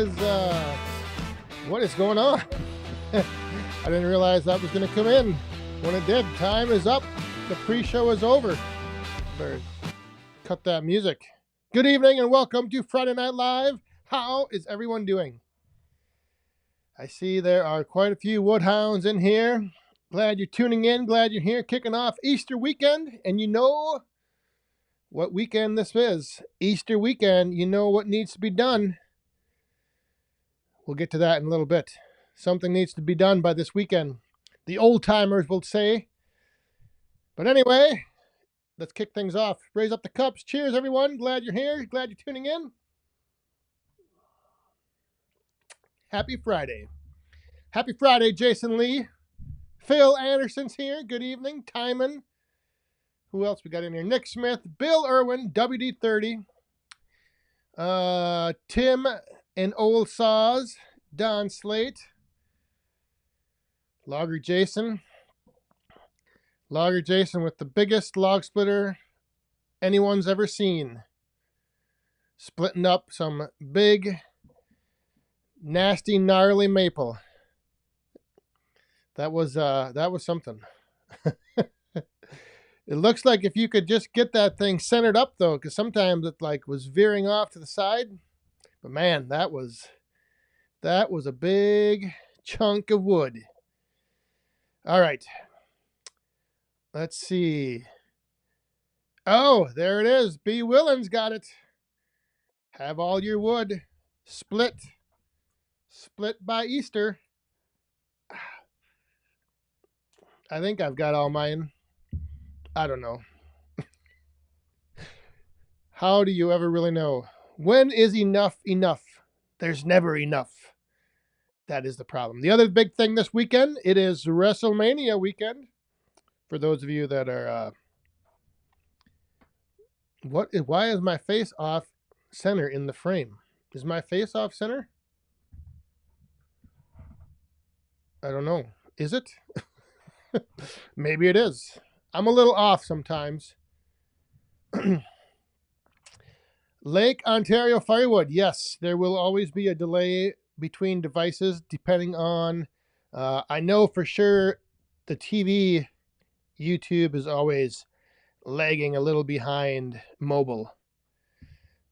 What is going on? I didn't realize that was going to come in. When it did, time is up. The pre-show is over. Better cut that music. Good evening and welcome to Friday Night Live. How is everyone doing? I see there are quite a few Woodhounds in here. Glad you're tuning in. Glad you're here, kicking off Easter weekend. And you know what weekend this is. Easter weekend. You know what needs to be done. We'll get to that in a little bit. Something needs to be done by this weekend. The old timers will say. But anyway, let's kick things off. Raise up the cups. Cheers, everyone. Glad you're here. Glad you're tuning in. Happy Friday. Happy Friday, Jason Lee. Phil Anderson's here. Good evening. Timon. Who else we got in here? Nick Smith. Bill Irwin. WD30. Tim and Old Saws. Don Slate. Logger Jason. Logger Jason with the biggest log splitter anyone's ever seen. Splitting up some big, nasty, gnarly maple. That was something. It looks like if you could just get that thing centered up though, because sometimes it was veering off to the side. But man, that was a big chunk of wood. All right. Let's see. Oh, there it is. B. Willens got it. Have all your wood split by Easter. I think I've got all mine. I don't know. How do you ever really know? When is enough enough? There's never enough. That is the problem. The other big thing this weekend, it is WrestleMania weekend. For those of you that are, why is my face off center in the frame? Is my face off center? I don't know. Is it? Maybe it is. I'm a little off sometimes. Lake Ontario Firewood. Yes, there will always be a delay between devices depending on, I know for sure the TV YouTube is always lagging a little behind mobile.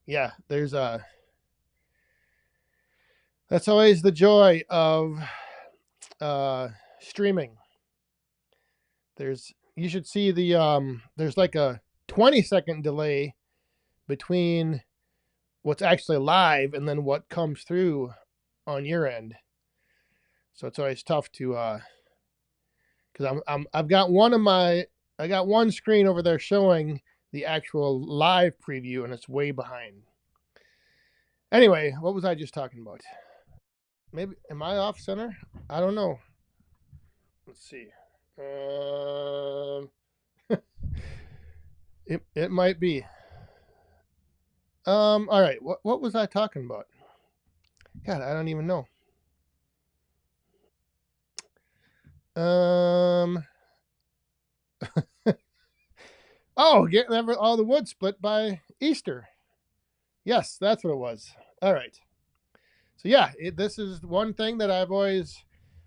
Yeah, that's always the joy of streaming. You should see there's like a 20-second delay between what's actually live and then what comes through on your end. So it's always tough to because I got one screen over there showing the actual live preview and it's way behind. Anyway, what was I just talking about? Maybe am I off center? I don't know. Let's see. It might be. All right. What was I talking about? God, I don't even know. Oh, getting all the wood split by Easter. Yes, that's what it was. All right. So yeah, this is one thing that I've always,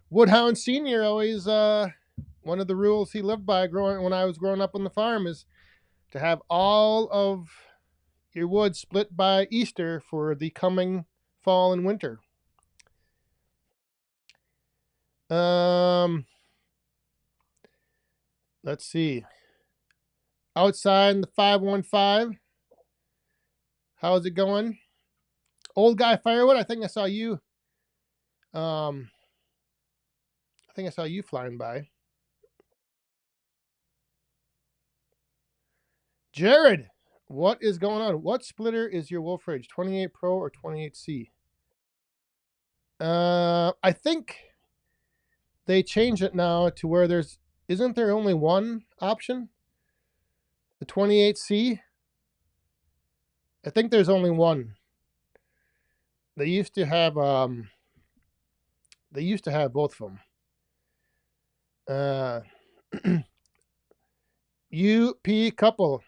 Woodhound Senior always, one of the rules he lived by when I was growing up on the farm is to have all of your wood split by Easter for the coming fall and winter. Let's see. Outside in the 515. How's it going? Old guy Firewood, I think I saw you. I think I saw you flying by. Jared, what is going on? What splitter is your Wolf Ridge? 28 Pro or 28C? I think they changed it now to where isn't there only one option? The 28C? I think there's only one. They used to have both of them. UP couple.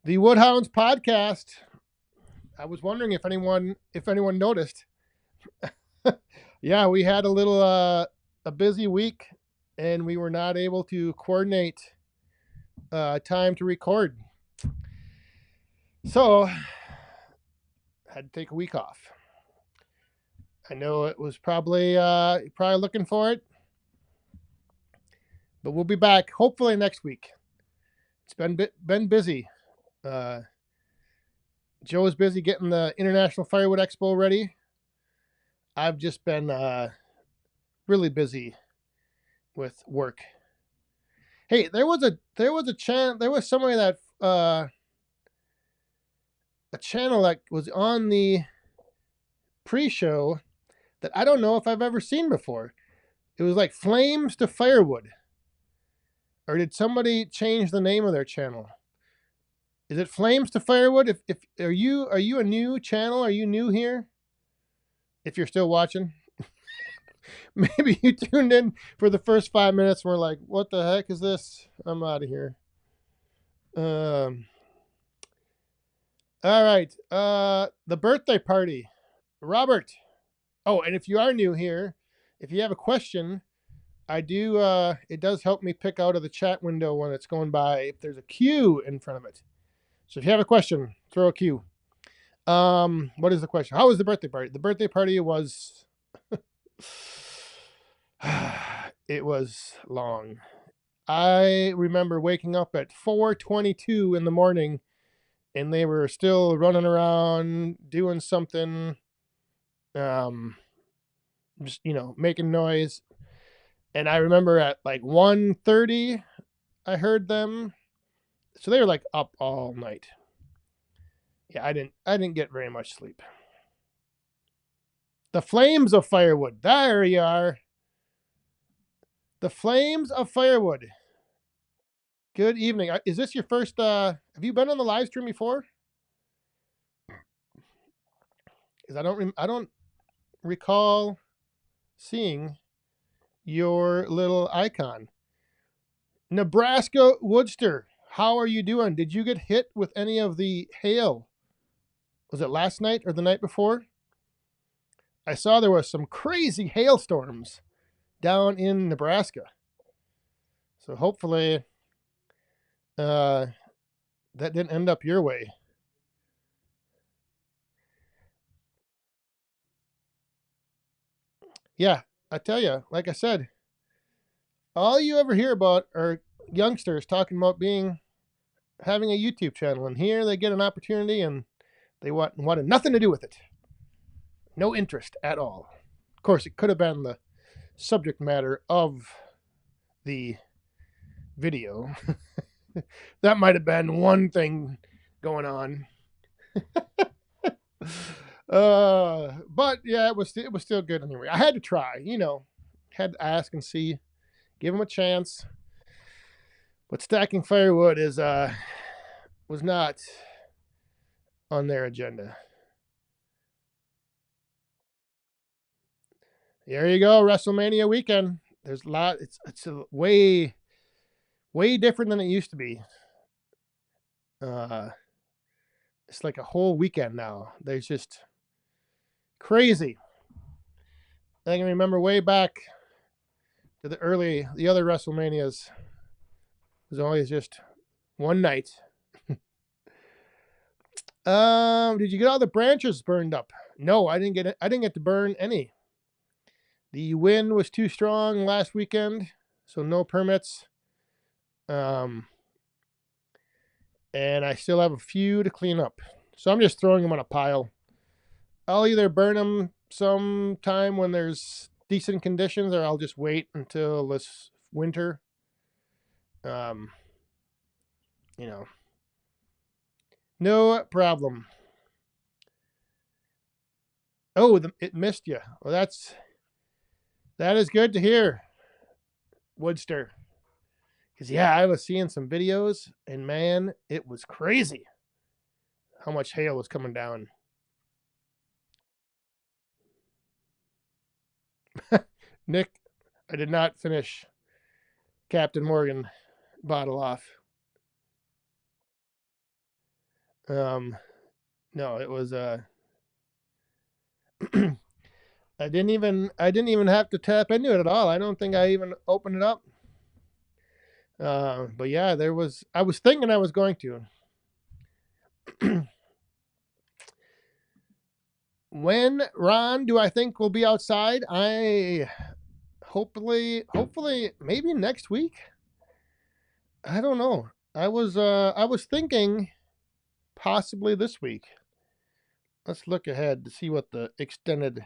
The Woodhounds podcast. I was wondering if anyone noticed. Yeah, we had a busy week, and we were not able to coordinate time to record. So had to take a week off. I know it was probably looking for it, but we'll be back hopefully next week. It's been busy. Uh, Joe is busy getting the International Firewood Expo ready. I've just been really busy with work. Hey, there was somebody that a channel that was on the pre-show that I don't know if I've ever seen before. It was like Flames to Firewood. Or did somebody change the name of their channel? Is it Flames to Firewood? If are you a new channel? Are you new here? If you're still watching, maybe you tuned in for the first 5 minutes and were like, "What the heck is this? I'm out of here." Um. All right. The birthday party, Robert. Oh, and if you are new here, if you have a question, I do. It does help me pick out of the chat window when it's going by if there's a Q in front of it. So if you have a question, throw a Q. What is the question? How was the birthday party? The birthday party was it was long. I remember waking up at 4:22 in the morning and they were still running around doing something, um just making noise. And I remember at like 1:30 I heard them. So they were like up all night. Yeah, I didn't get very much sleep. The Flames of Firewood. There you are. The Flames of Firewood. Good evening. Is this your first have you been on the live stream before? Cuz I don't recall seeing your little icon. Nebraska Woodster. How are you doing? Did you get hit with any of the hail? Was it last night or the night before? I saw there was some crazy hailstorms down in Nebraska. So hopefully that didn't end up your way. Yeah, I tell you, like I said, all you ever hear about are youngsters talking about having a YouTube channel, and here they get an opportunity and they wanted nothing to do with it. No interest at all. Of course, it could have been the subject matter of the video. That might have been one thing going on. But yeah, it was still good anyway. I had to try, had to ask and see, give them a chance. But stacking firewood was not on their agenda. There you go, WrestleMania weekend. There's a lot. It's a way different than it used to be. It's like a whole weekend now. There's just crazy. I can remember way back to the other WrestleManias. It was always just one night. Did you get all the branches burned up? No, I didn't get it. I didn't get to burn any. The wind was too strong last weekend, so no permits. And I still have a few to clean up. So I'm just throwing them on a pile. I'll either burn them sometime when there's decent conditions, or I'll just wait until this winter. No problem. Oh, it missed you. Well, that is good to hear, Woodster. Because yeah, I was seeing some videos, and man, it was crazy how much hail was coming down. Nick, I did not finish Captain Morgan bottle off. No, it was I didn't even have to tap into it at all. I don't think I even opened it up. But yeah, I was thinking I was going to. When, Ron, do I think we'll be outside? I hopefully maybe next week. I don't know. I was thinking possibly this week. Let's look ahead to see what the extended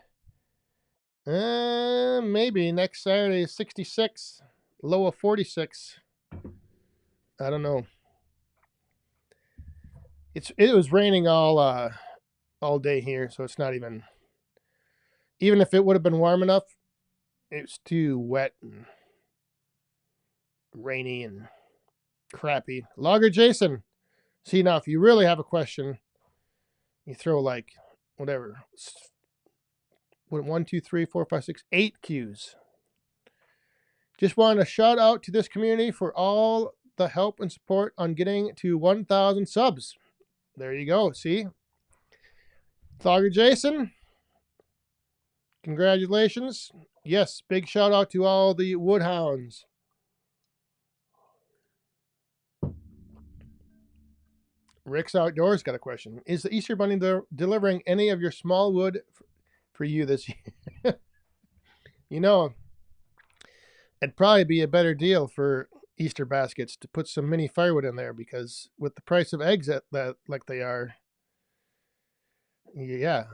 maybe next Saturday is 66, low of 46. I don't know. It was raining all day here, so it's not even if it would have been warm enough, it's too wet and rainy and crappy. Logger Jason. See, now if you really have a question, you throw like whatever. 1, 2, 3, 4, 5, 6, 8 Qs. Just want to shout out to this community for all the help and support on getting to 1,000 subs. There you go. See? Logger Jason. Congratulations. Yes, big shout out to all the Woodhounds. Rick's Outdoors got a question. Is the Easter Bunny delivering any of your small wood for you this year? You know, it'd probably be a better deal for Easter baskets to put some mini firewood in there, because with the price of eggs that like they are, yeah,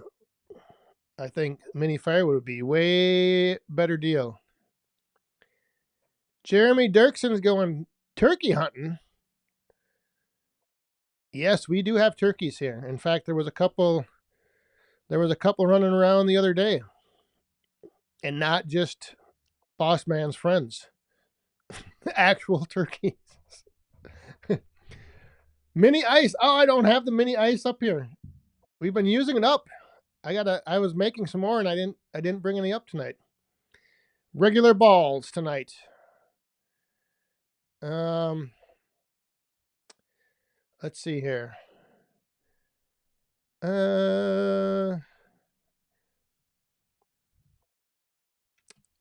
I think mini firewood would be way better deal. Jeremy Dirkson's going turkey hunting. Yes, we do have turkeys here. In fact, there was a couple running around the other day. And not just boss man's friends. Actual turkeys. Mini ice. Oh, I don't have the mini ice up here. We've been using it up. I was making some more and I didn't bring any up tonight. Regular balls tonight. Let's see here. I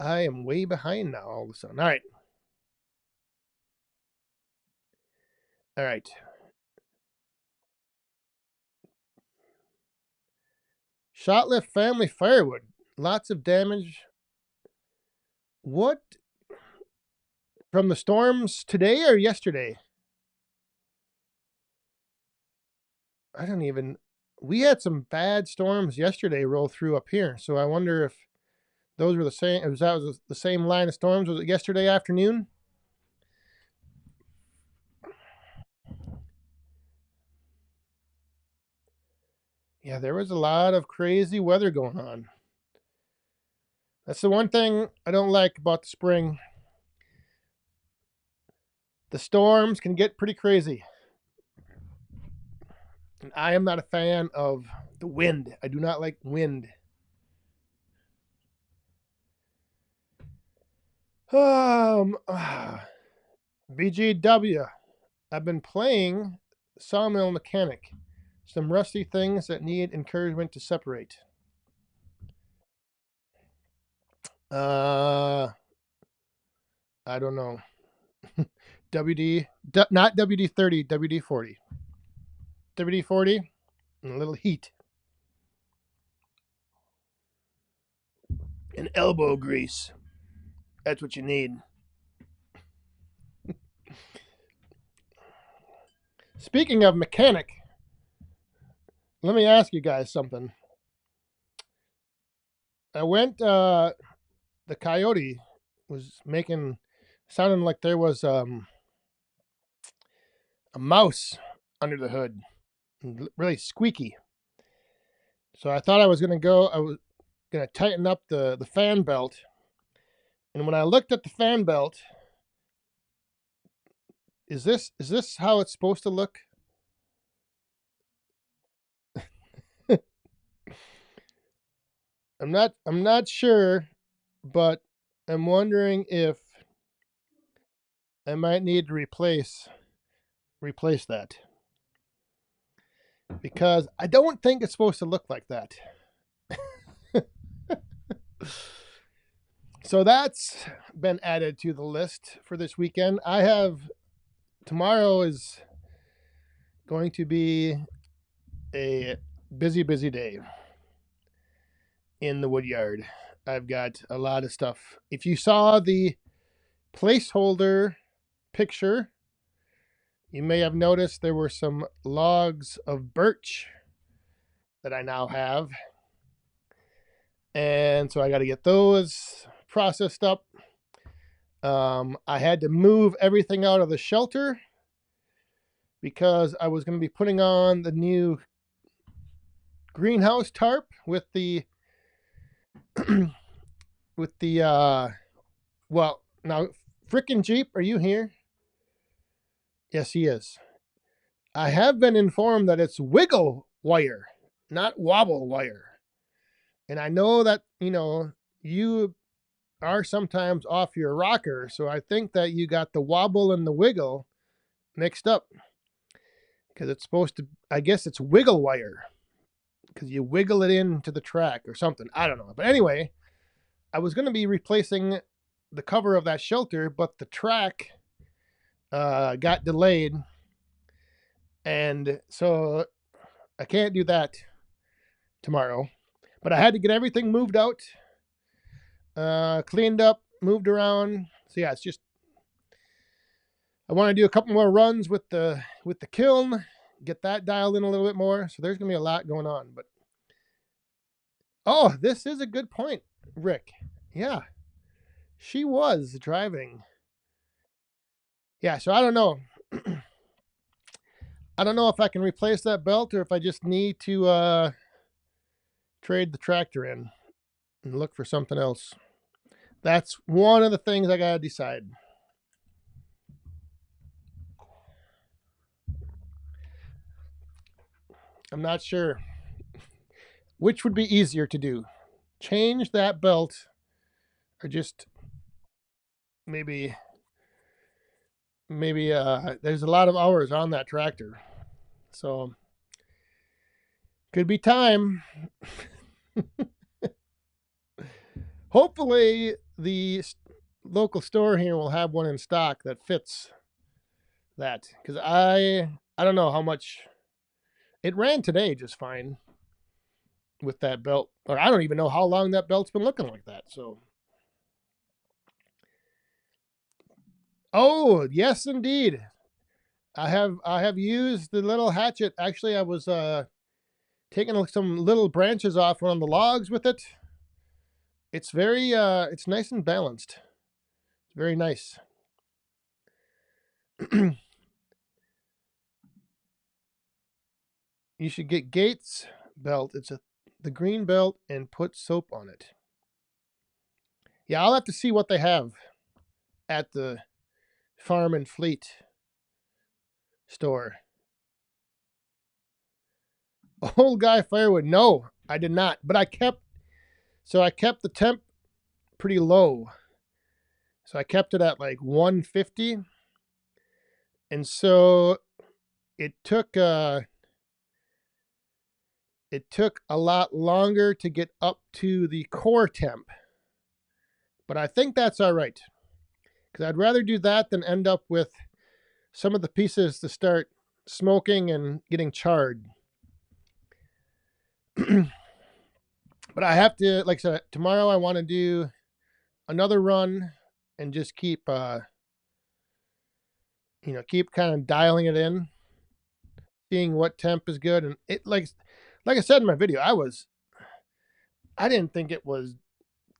am way behind now all of a sudden. All right. Shotlift family firewood. Lots of damage. What? From the storms today or yesterday? I don't even. We had some bad storms yesterday roll through up here, so I wonder if those were the same. If that was the same line of storms. Was it yesterday afternoon? Yeah, there was a lot of crazy weather going on. That's the one thing I don't like about the spring. The storms can get pretty crazy. And I am not a fan of the wind. I do not like wind. BGW. I've been playing Sawmill Mechanic. Some rusty things that need encouragement to separate. I don't know. Not WD-30, WD-40. WD-40 and a little heat. And elbow grease. That's what you need. Speaking of mechanic, let me ask you guys something. I went, the Coyote was sounding like there was a mouse under the hood. Really squeaky. So I thought I was going to tighten up the fan belt. And when I looked at the fan belt, is this how it's supposed to look? I'm not sure, but I'm wondering if I might need to replace that. Because I don't think it's supposed to look like that. So that's been added to the list for this weekend. Tomorrow is going to be a busy, busy day in the wood yard. I've got a lot of stuff. If you saw the placeholder picture, you may have noticed there were some logs of birch that I now have. And so I got to get those processed up. I had to move everything out of the shelter because I was going to be putting on the new greenhouse tarp with the well, now frickin' Jeep, are you here? Yes, he is. I have been informed that it's wiggle wire, not wobble wire. And I know that, you are sometimes off your rocker, so I think that you got the wobble and the wiggle mixed up. Because it's supposed to, I guess it's wiggle wire. Because you wiggle it into the track or something. I don't know. But anyway, I was going to be replacing the cover of that shelter, but the track got delayed. And so I can't do that tomorrow. But I had to get everything moved out, cleaned up, moved around. So yeah, it's just, I want to do a couple more runs with the kiln, get that dialed in a little bit more. So there's going to be a lot going on. But oh, this is a good point, Rick. Yeah, she was driving. Yeah, so I don't know. I don't know if I can replace that belt or if I just need to trade the tractor in and look for something else. That's one of the things I got to decide. I'm not sure which would be easier to do. Change that belt or just maybe there's a lot of hours on that tractor. So could be time. Hopefully the local store here will have one in stock that fits that, because I don't know how much it ran today just fine with that belt, or I don't even know how long that belt's been looking like that. So oh yes indeed, I have used the little hatchet. Actually, I was taking some little branches off one of the logs with it. It's very it's nice and balanced. It's very nice. You should get Gates belt. It's the green belt and put soap on it. Yeah, I'll have to see what they have at the Farm and Fleet store. Old guy Firewood. No, I did not. But I kept the temp pretty low. So I kept it at like 150. And so it took a lot longer to get up to the core temp. But I think that's all right. Because I'd rather do that than end up with some of the pieces to start smoking and getting charred. But I have to, like I said, tomorrow I want to do another run and just keep kind of dialing it in, seeing what temp is good. And it, like I said in my video, I didn't think it was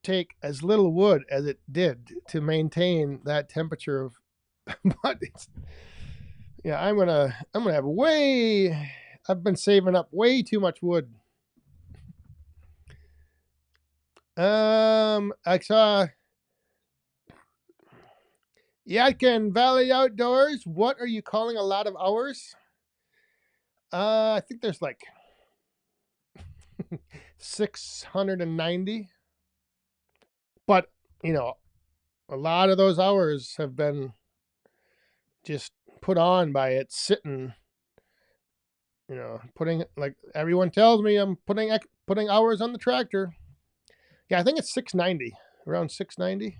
take as little wood as it did to maintain that temperature of, but yeah, I'm gonna have I've been saving up way too much wood. I saw Yadkin Valley Outdoors. What are you calling a lot of hours? I think there's like 690. But, a lot of those hours have been just put on by it sitting, putting, like everyone tells me, I'm putting hours on the tractor. Yeah, I think it's 690, around 690.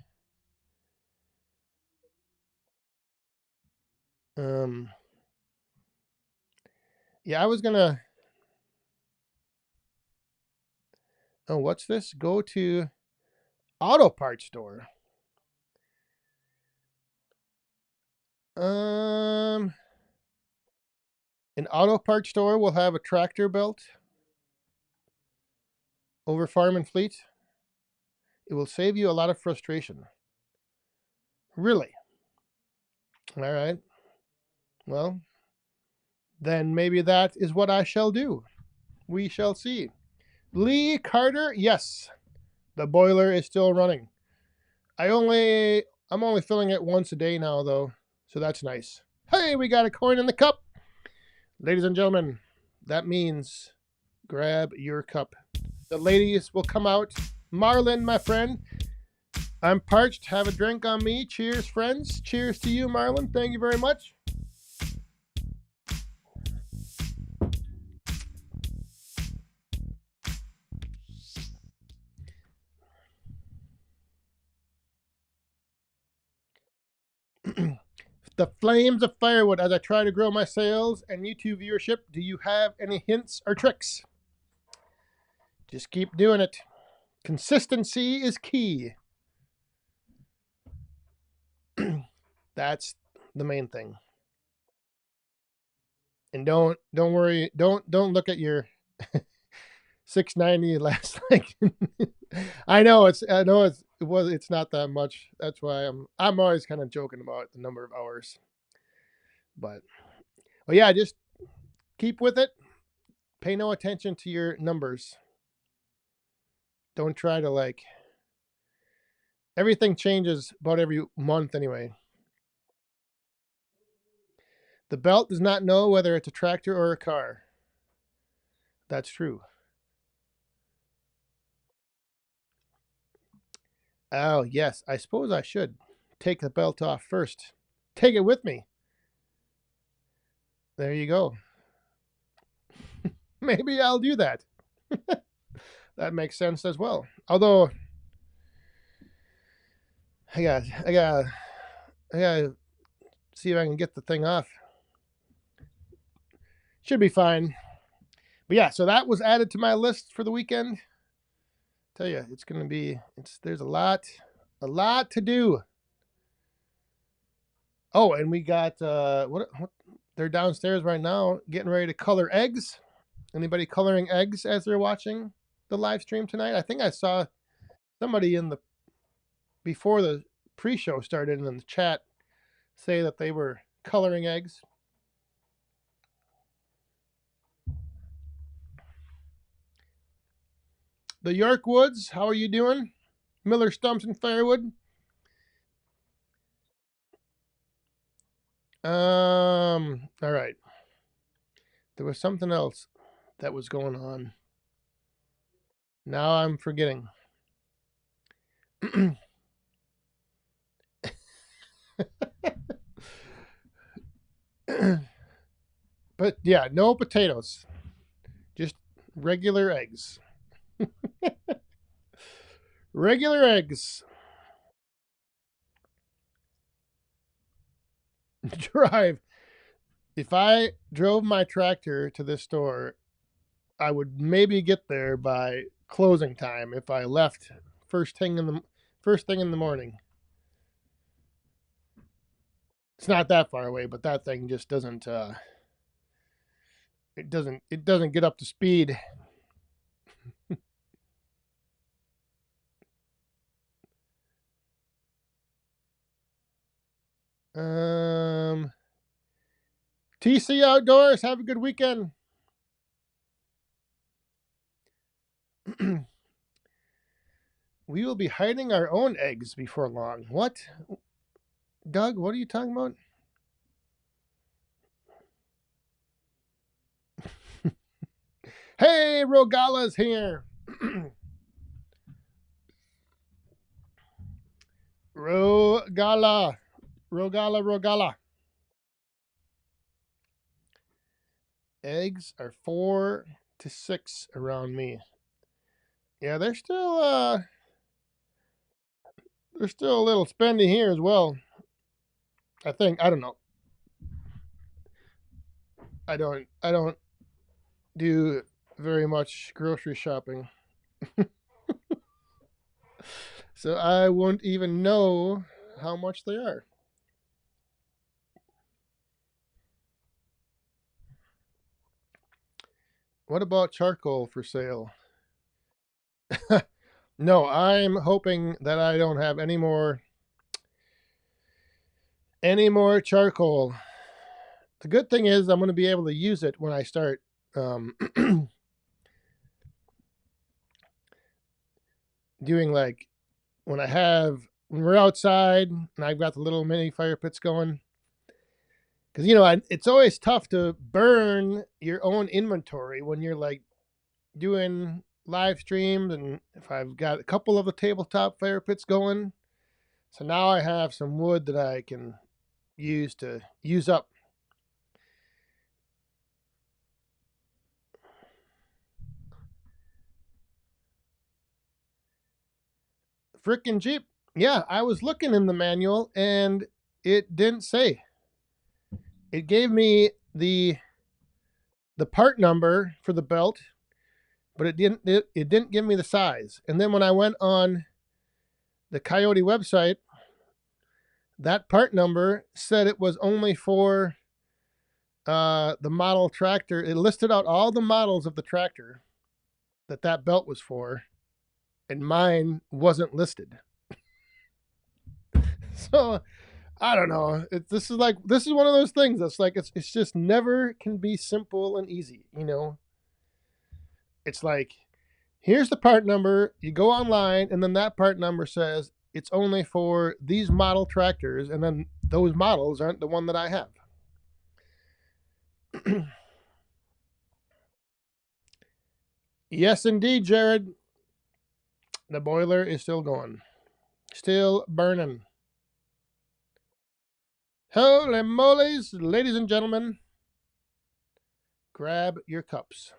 Yeah, I was gonna. Oh, what's this? Go to auto parts store. Um, an auto parts store will have a tractor belt over farm and fleet. It will save you a lot of frustration. Really? All right. Well, then maybe that is what I shall do. We shall see. Lee Carter, yes, the boiler is still running. I'm only filling it once a day now though, so that's nice. Hey, we got a coin in the cup. Ladies and gentlemen, that means grab your cup. The ladies will come out. Marlon, my friend, I'm parched. Have a drink on me. Cheers, friends. Cheers to you, Marlon. Thank you very much. The flames of firewood as I try to grow my sales and YouTube viewership. Do you have any hints or tricks? Just keep doing it. Consistency is key. That's the main thing. And don't worry. Don't look at your 690 last night. It's not that much. That's why I'm always kind of joking about the number of hours. But well, yeah, just keep with it. Pay no attention to your numbers. Don't try to everything changes about every month anyway. The belt does not know whether it's a tractor or a car. That's true. Oh, yes, I suppose I should take the belt off first. Take it with me. There you go. Maybe I'll do that. That makes sense as well. Although I got to see if I can get the thing off. Should be fine. But yeah, so that was added to my list for the weekend. Tell you, there's a lot to do. Oh, and we got what they're downstairs right now getting ready to color eggs. Anybody coloring eggs as they're watching the live stream tonight? I think I saw somebody before the pre-show started in the chat say that they were coloring eggs. The York Woods, how are you doing? Miller Stumps and Firewood. All right. There was something else that was going on. Now I'm forgetting. But yeah, no potatoes. Just regular eggs. Regular eggs. Drive. If I drove my tractor to this store, I would maybe get there by closing time if I left first thing in the morning. It's not that far away, but that thing just doesn't it doesn't get up to speed. TC Outdoors, have a good weekend. We will be hiding our own eggs before long. What? Doug, what are you talking about? Hey, Rogala's here. Rogala. Rogala. Eggs are 4 to 6 around me. Yeah, they're still There's still a little spendy here as well. I think. I don't know. I don't do very much grocery shopping. So I won't even know how much they are. What about charcoal for sale? No, I'm hoping that I don't have any more charcoal. The good thing is I'm going to be able to use it when I start doing like when we're outside and I've got the little mini fire pits going. Because it's always tough to burn your own inventory when you're like doing live streams, and if I've got a couple of the tabletop fire pits going, so now I have some wood that I can use up. Frickin' Jeep. Yeah, I was looking in the manual and it didn't say. It gave me the part number for the belt, but it didn't give me the size. And then when I went on the Coyote website, that part number said it was only for the model tractor. It listed out all the models of the tractor that belt was for, and mine wasn't listed. So I don't know. This is one of those things that's like it's just never can be simple and easy. It's like, here's the part number. You go online, and then that part number says it's only for these model tractors, and then those models aren't the one that I have. Yes, indeed, Jared. The boiler is still going. Still burning. Holy moly's, ladies and gentlemen. Grab your cups.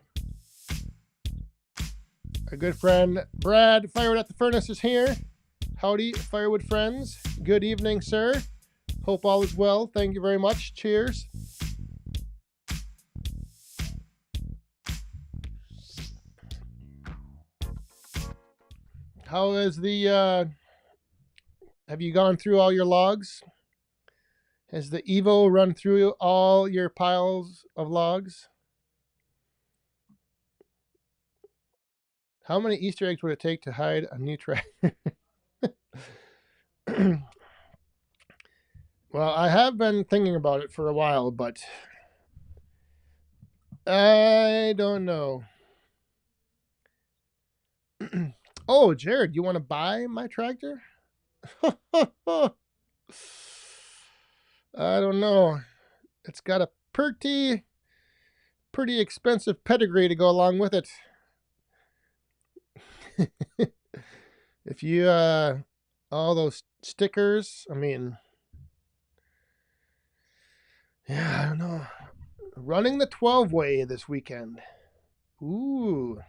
Our good friend Brad Firewood at the Furnace is here. Howdy, Firewood friends. Good evening, sir. Hope all is well. Thank you very much. Cheers. How is have you gone through all your logs? Has the Evo run through all your piles of logs? How many Easter eggs would it take to hide a new tractor? Well, I have been thinking about it for a while, but I don't know. Oh, Jared, you want to buy my tractor? I don't know. It's got a pretty expensive pedigree to go along with it. If you all those stickers, I mean, yeah, I don't know. Running the 12-way this weekend. Ooh.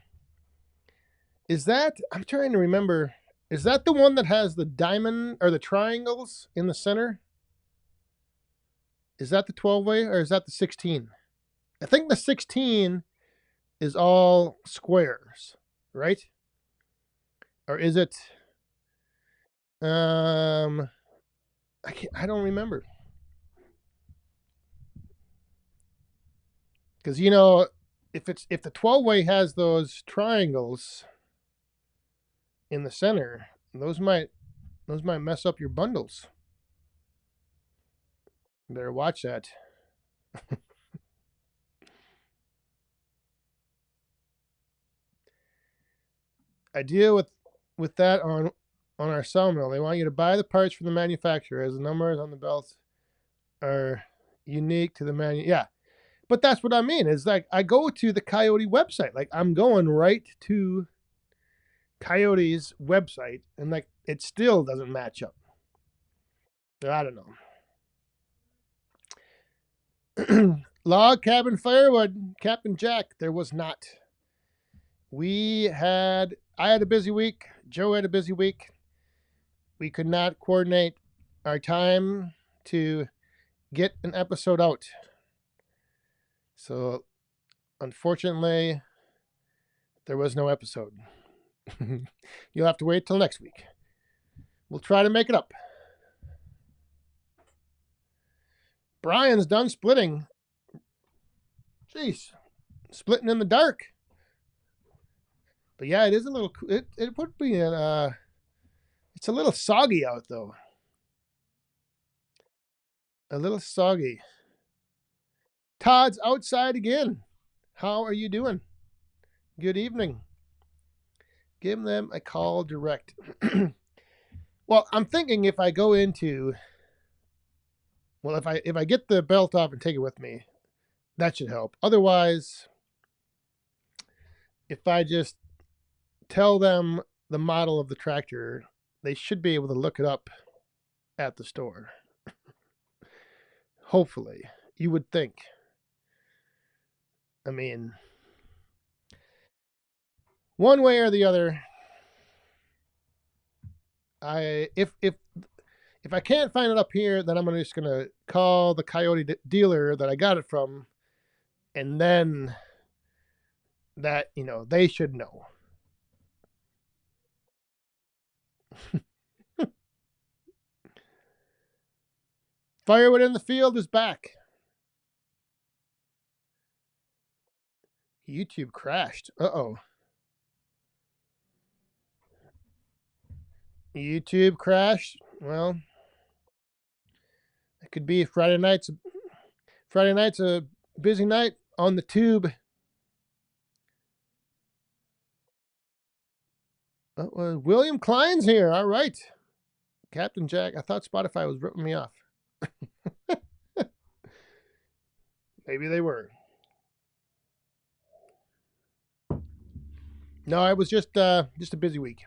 Is that, I'm trying to remember, is that the one that has the diamond or the triangles in the center? Is that the 12-way or is that the 16? I think the 16 is all squares, right? Or is it I don't remember. Cuz if the 12-way has those triangles in the center, those might mess up your bundles. You better watch that. I deal with that on our sawmill. They want you to buy the parts from the manufacturer, as the numbers on the belts are unique to the yeah. But that's what I mean. Is like I go to the Coyote website. Like I'm going right to Coyote's website, and like it still doesn't match up. I don't know. Log cabin firewood, Captain Jack. There was not. I had a busy week. Joe had a busy week. we could not coordinate our time to get an episode out. So, unfortunately, there was no episode. You'll have to wait till next week. We'll try to make it up. Brian's done splitting. Jeez, splitting in the dark. But yeah, it is a little. It would be an. It's a little soggy out though. A little soggy. Todd's outside again. How are you doing? Good evening. Give them a call direct. Well, I'm thinking if I go into. Well, if I get the belt off and take it with me, that should help. Otherwise, if I just tell them the model of the tractor, they should be able to look it up at the store. Hopefully, you would think. I mean, one way or the other, if I can't find it up here, then I'm just gonna call the Coyote dealer that I got it from, and then that they should know. Firewood in the field is back. YouTube crashed. Uh-oh. YouTube crashed. Well, it could be Friday night's a busy night on the tube. William Klein's here. All right. Captain Jack. I thought Spotify was ripping me off. Maybe they were. No, it was just a busy week.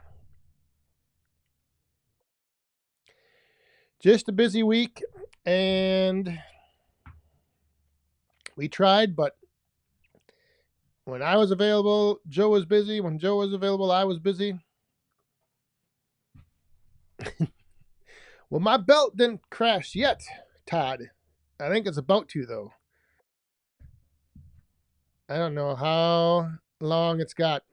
Just a busy week, and we tried, but when I was available, Joe was busy. When Joe was available, I was busy. Well, my belt didn't crash yet, Todd. I think it's about to, though. I don't know how long it's got.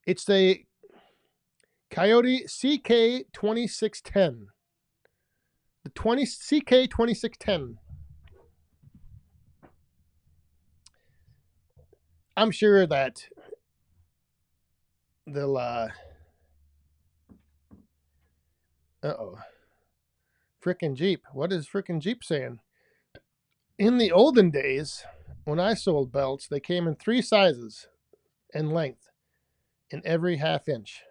It's the Coyote CK2610. The CK2610. I'm sure that they'll uh-oh. Frickin' Jeep. What is frickin' Jeep saying? In the olden days, when I sold belts, they came in 3 sizes and length in every half inch.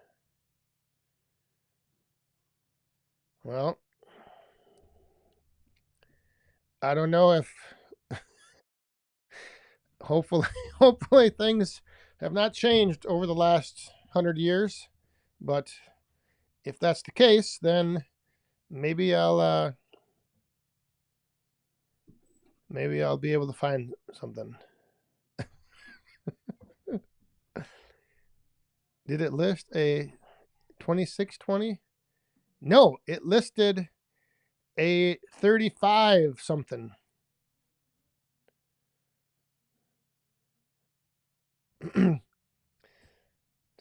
Well, I don't know if hopefully things have not changed over the last 100 years, but if that's the case, then maybe I'll be able to find something. Did it list a 2620? No, it listed a 35 something.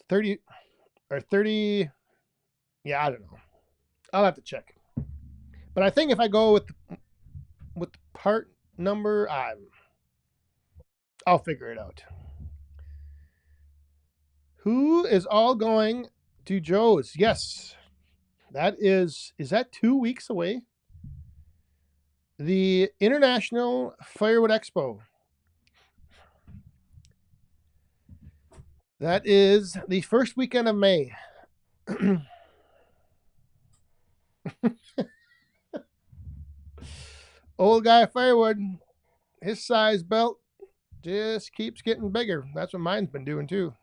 30 or 30. Yeah, I don't know. I'll have to check. But I think if I go with the part number, I'll figure it out. Who is all going to Joe's? Yes. Is that 2 weeks away? The International Firewood Expo. That is the first weekend of May. Old guy Firewood, his size belt just keeps getting bigger. That's what mine's been doing too.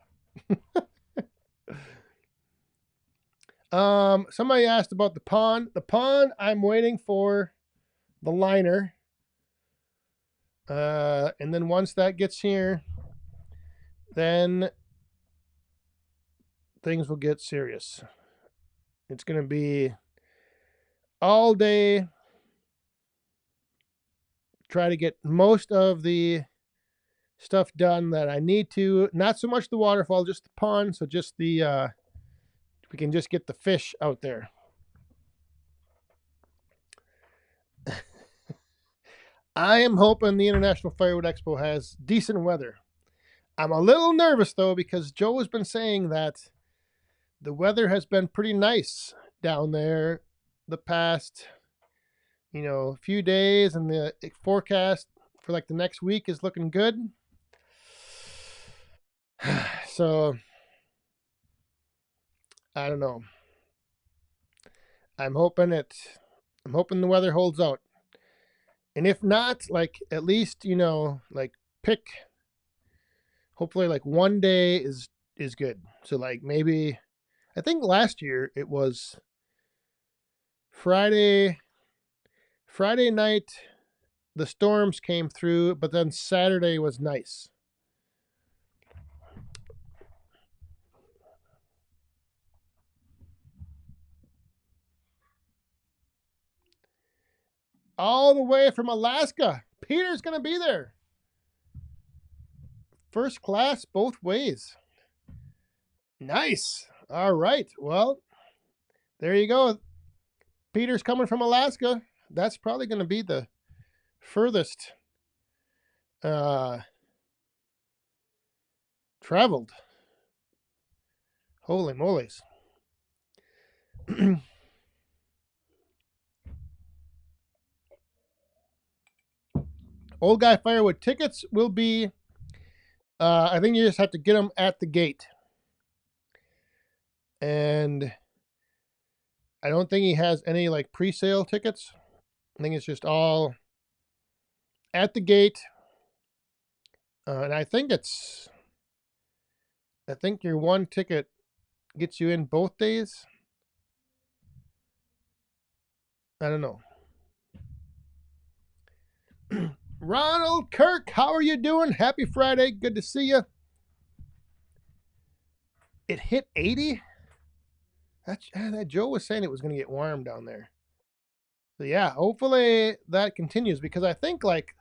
Somebody asked about the pond. The pond, I'm waiting for the liner. And then once that gets here, then things will get serious. It's going to be all day. Try to get most of the stuff done that I need to. Not so much the waterfall, just the pond. So just the we can just get the fish out there. I am hoping the International Firewood Expo has decent weather. I'm a little nervous though because Joe has been saying that the weather has been pretty nice down there the past, few days, and the forecast for like the next week is looking good. So I don't know. I'm hoping the weather holds out. And if not, like at least, like pick hopefully like one day is good. So like maybe I think last year it was Friday night the storms came through, but then Saturday was nice. All the way from Alaska. Peter's going to be there. First class both ways. Nice. All right. Well, there you go. Peter's coming from Alaska. That's probably going to be the furthest traveled. Holy moly's. Old Guy Firewood tickets will be, I think you just have to get them at the gate. And I don't think he has any like pre-sale tickets. I think it's just all at the gate. And I think your one ticket gets you in both days. I don't know. Ronald Kirk, how are you doing? Happy Friday. Good to see you. It hit 80. That Joe was saying it was going to get warm down there. So yeah, hopefully that continues because I think like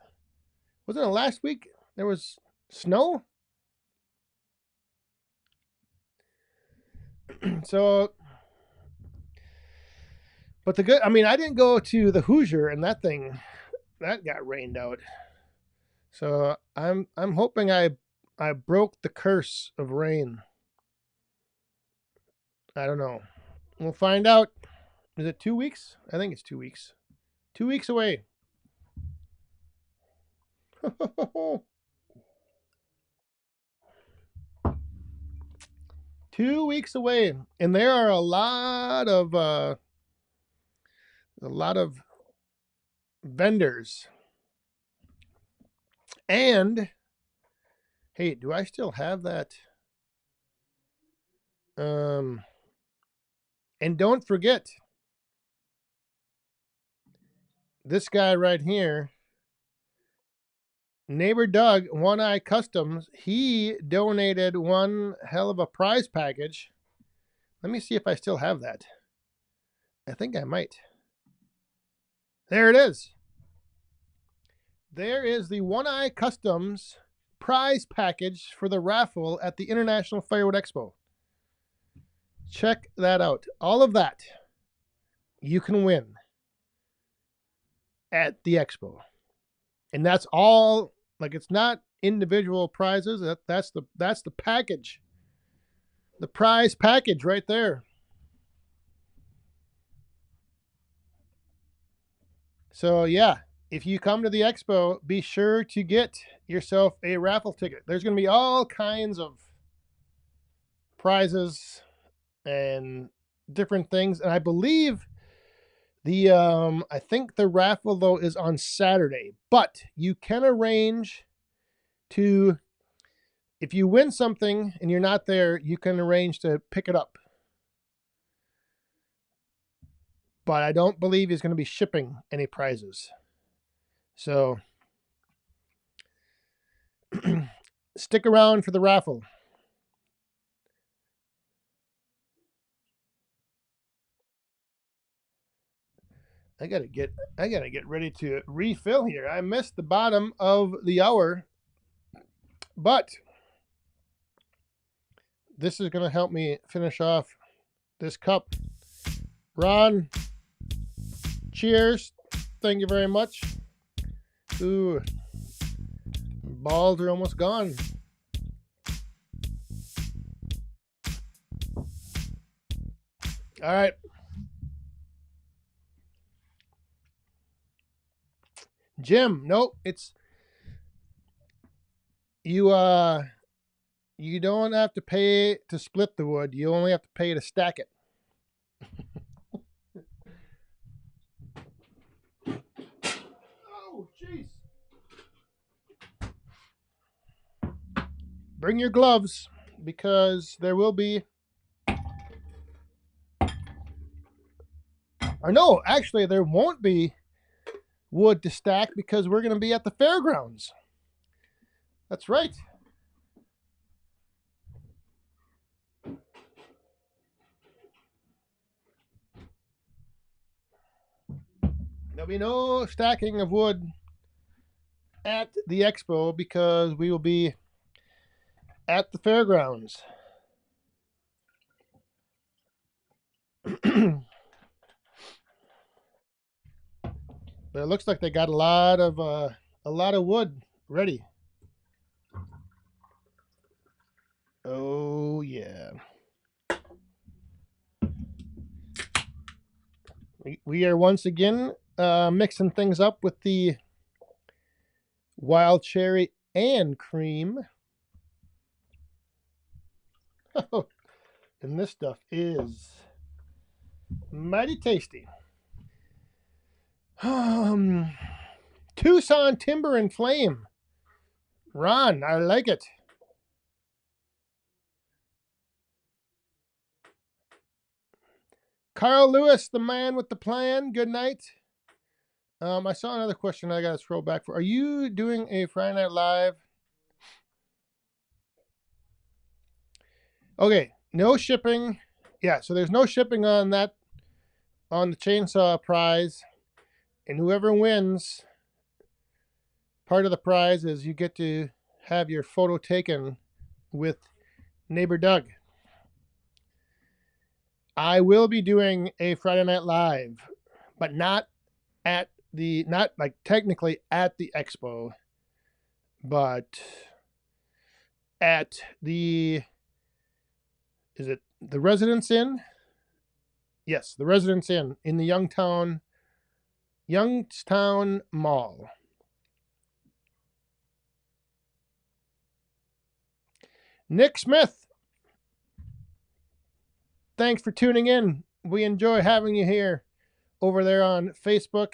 wasn't it last week there was snow? So but I didn't go to the Hoosier and that got rained out. So I'm hoping I broke the curse of rain. I don't know. We'll find out. Is it 2 weeks? I think it's 2 weeks. 2 weeks away. 2 weeks away, and there are a lot of vendors. And hey, do I still have that? And don't forget this guy right here, Neighbor Doug, One Eye Customs. He donated one hell of a prize package. Let me see if I still have that. I think I might. There it is. There is the One Eye Customs prize package for the raffle at the International Firewood Expo. Check that out. All of that you can win at the Expo. And that's all, like it's not individual prizes. That's the package. The prize package right there. So yeah, if you come to the Expo, be sure to get yourself a raffle ticket. There's going to be all kinds of prizes and different things. And I believe I think the raffle though is on Saturday, but you can arrange to, if you win something and you're not there, you can arrange to pick it up. But I don't believe he's going to be shipping any prizes. So Stick around for the raffle. I gotta get ready to refill here. I missed the bottom of the hour, but this is gonna help me finish off this cup. Ron, cheers. Thank you very much. Ooh, balls are almost gone. All right. Jim, nope, it's you you don't have to pay to split the wood. You only have to pay to stack it. Oh, jeez. Bring your gloves because there will be. Or no, actually, there won't be wood to stack because we're going to be at the fairgrounds. That's right. There'll be no stacking of wood at the expo because we will be at the fairgrounds. But it looks like they got a lot of wood ready. Oh yeah. We are once again mixing things up with the wild cherry and cream. And this stuff is mighty tasty. Tucson Timber and Flame. Ron, I like it. Carl Lewis, the man with the plan. Good night. I saw another question I got to scroll back for. Are you doing a Friday Night Live? Okay, no shipping. Yeah, so there's no shipping on that, on the chainsaw prize. And whoever wins, part of the prize is you get to have your photo taken with neighbor Doug. I will be doing a Friday Night Live, but not like technically at the expo, but at the, is it the Residence Inn? Yes, the Residence Inn in the Youngstown Mall. Nick Smith, thanks for tuning in. We enjoy having you here over there on Facebook.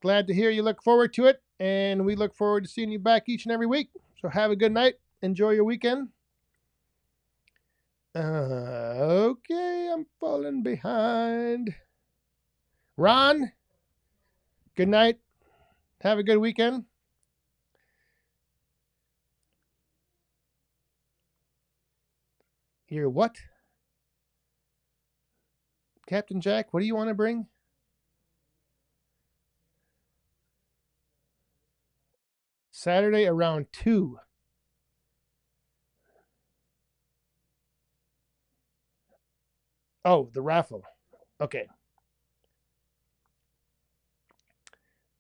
Glad to hear you look forward to it, and we look forward to seeing you back each and every week. So have a good night. Enjoy your weekend. Okay, I'm falling behind. Ron, good night. Have a good weekend. You're what? Captain Jack, what do you want to bring? Saturday around 2. Oh, the raffle. Okay.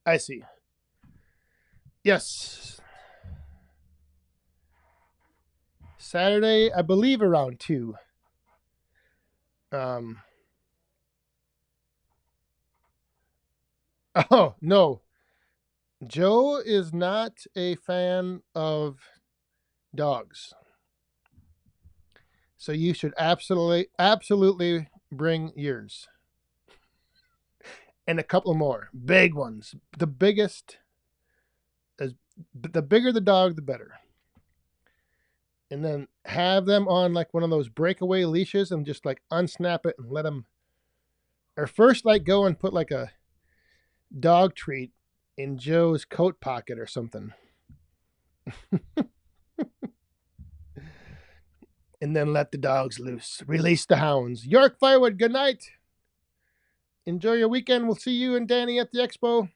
I see. Yes. Saturday, I believe around 2. Oh, no. Joe is not a fan of dogs. So you should absolutely bring yours. And a couple more big ones. The biggest is the bigger the dog, the better. And then have them on like one of those breakaway leashes and just like unsnap it and let them, or first like go and put like a dog treat in Joe's coat pocket or something. And then let the dogs loose. Release the hounds. York Firewood, good night. Enjoy your weekend. We'll see you and Danny at the Expo.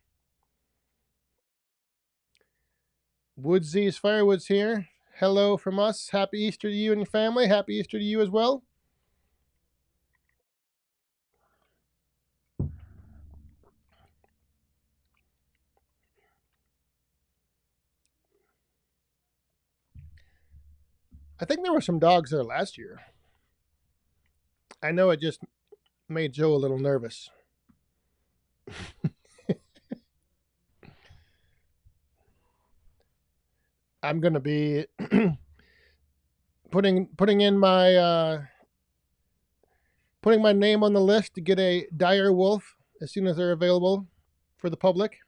Woodsy's Firewood's here. Hello from us. Happy Easter to you and your family. Happy Easter to you as well. I think there were some dogs there last year. I know it just made Joe a little nervous. I'm gonna be putting in my putting my name on the list to get a dire wolf as soon as they're available for the public.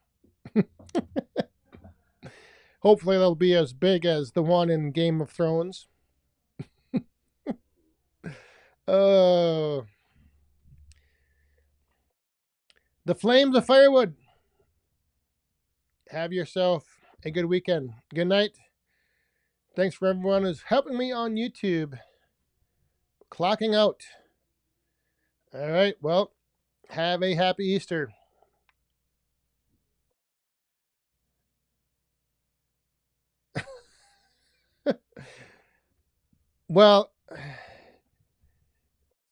Hopefully they'll be as big as the one in Game of Thrones. Oh, the flames of Firewood. Have yourself a good weekend. Good night. Thanks for everyone who's helping me on YouTube. Clocking out. All right. Well, have a happy Easter. Well,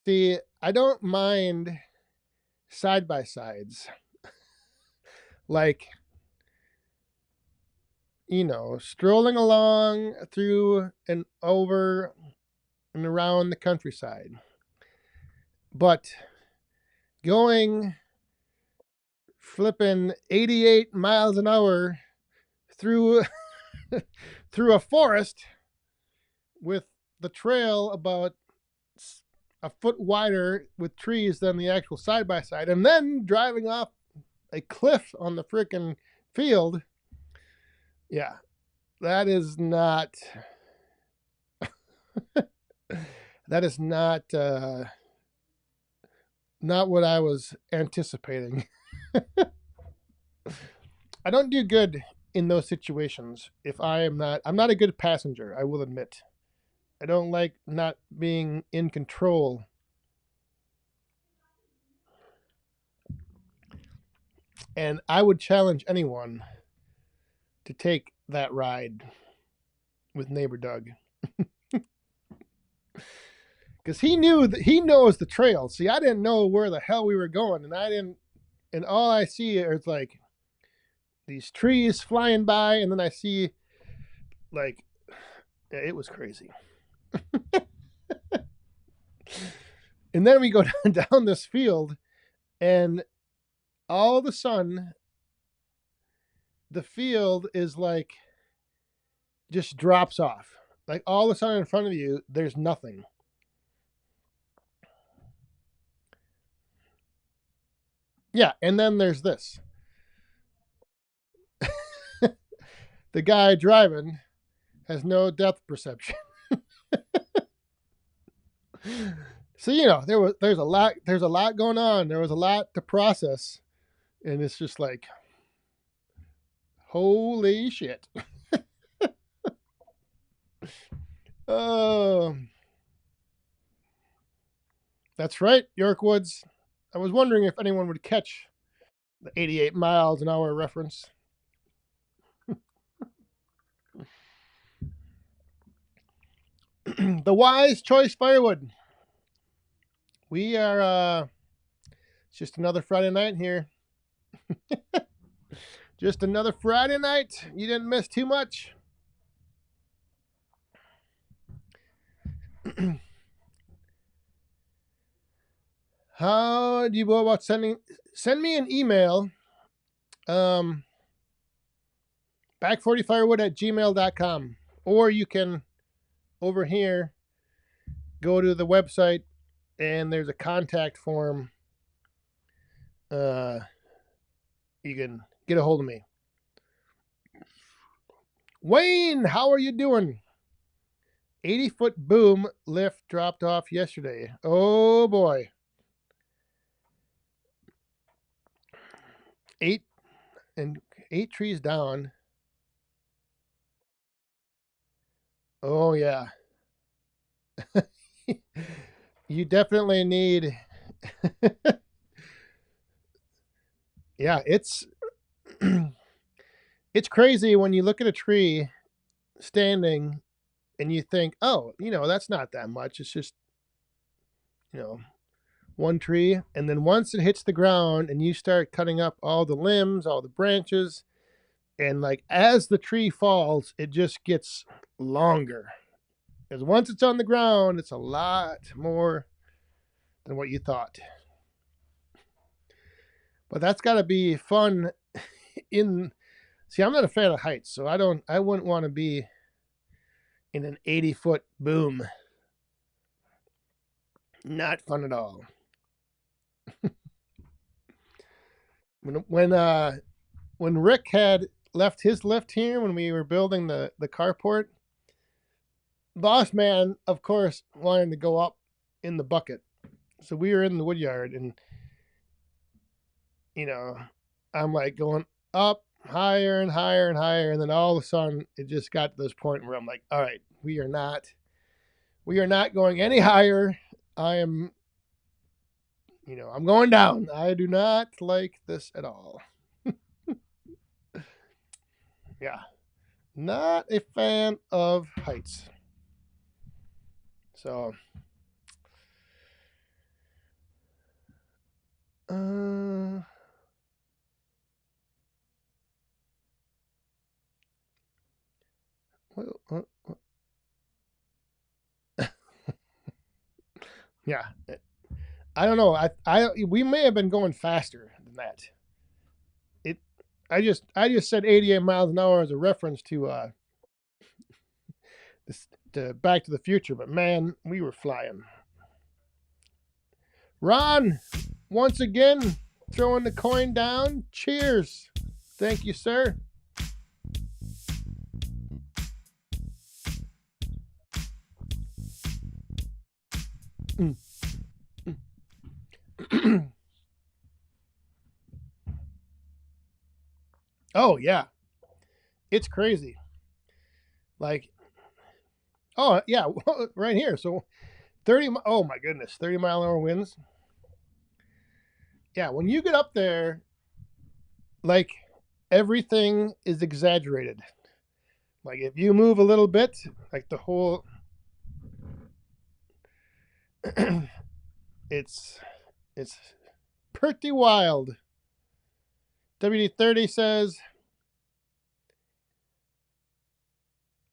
see, I don't mind side by sides. Like, strolling along through and over and around the countryside. But going flipping 88 miles an hour through through a forest with the trail about a foot wider with trees than the actual side by side, and then driving off a cliff on the frickin' field. Yeah, that is not that is not what I was anticipating. I don't do good in those situations if I'm not a good passenger, I will admit. I don't like not being in control. And I would challenge anyone to take that ride with neighbor Doug. Because he knows the trail. See, I didn't know where the hell we were going, and all I see is like these trees flying by, and then I see like it was crazy. And then we go down this field, and all of a sudden, the field is like just drops off. Like all of a sudden in front of you, there's nothing. Yeah, and then there's this. The guy driving has no depth perception. So there's a lot going on. There was a lot to process, and it's just like, holy shit. Oh, that's right, York Woods. I was wondering if anyone would catch the 88 miles an hour reference. The wise choice Firewood. We are it's just another Friday night here. Just another Friday night. You didn't miss too much. How do you go about send me an email, back40firewood@gmail.com, or you can over here go to the website and there's a contact form. You can get a hold of me. Wayne, how are you doing? 80-foot boom lift dropped off yesterday. Oh boy. 8 trees down. Oh yeah. You definitely need. Yeah, it's crazy when you look at a tree standing and you think, "Oh, that's not that much. It's just, you know, one tree." And then once it hits the ground and you start cutting up all the limbs, all the branches, and like as the tree falls, it just gets longer. Because once it's on the ground, it's a lot more than what you thought. But that's got to be fun in See, I'm not a fan of heights, so I wouldn't want to be in an 80-foot boom. Not fun at all. When Rick had left his lift here when we were building the carport, boss man, of course, wanted to go up in the bucket. So we were in the wood yard, and you know, I'm like going up higher and higher and higher, and then all of a sudden it just got to this point where I'm like, all right, we are not going any higher. I am I'm going down. I do not like this at all. Yeah. Not a fan of heights. So, uh, what, yeah. I don't know. We may have been going faster than that. It. I just said 88 miles an hour as a reference to Back to the Future, but man, we were flying. Ron, once again, throwing the coin down. Cheers. Thank you, sir. Oh yeah, it's crazy. Like, oh yeah, right here. So 30. Oh my goodness, 30-mile-an-hour winds. Yeah, when you get up there, like everything is exaggerated. Like if you move a little bit, like the whole, it's it's pretty wild. WD-30 says,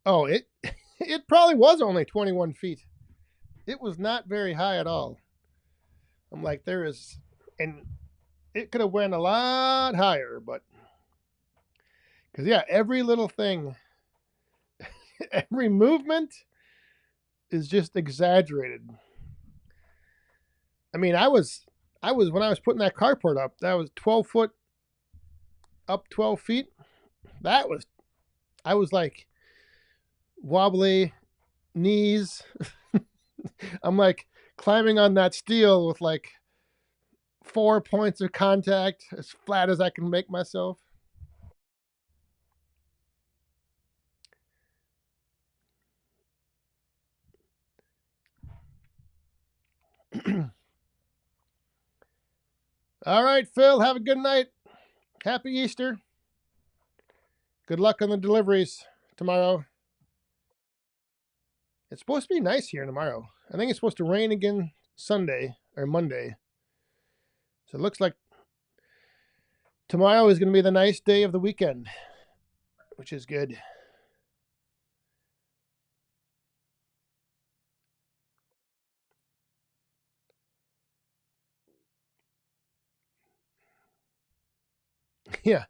oh it probably was only 21 feet. It was not very high at all. I'm like, and it could have went a lot higher, but because yeah, every little thing, every movement is just exaggerated. I mean, I was when I was putting that carport up, that was 12 foot up, 12 feet. That was I was like wobbly knees. I'm like climbing on that steel with like 4 points of contact as flat as I can make myself. All right, Phil, have a good night. Happy Easter. Good luck on the deliveries tomorrow. It's supposed to be nice here tomorrow. I think it's supposed to rain again Sunday or Monday. So it looks like tomorrow is going to be the nice day of the weekend, which is good. Yeah.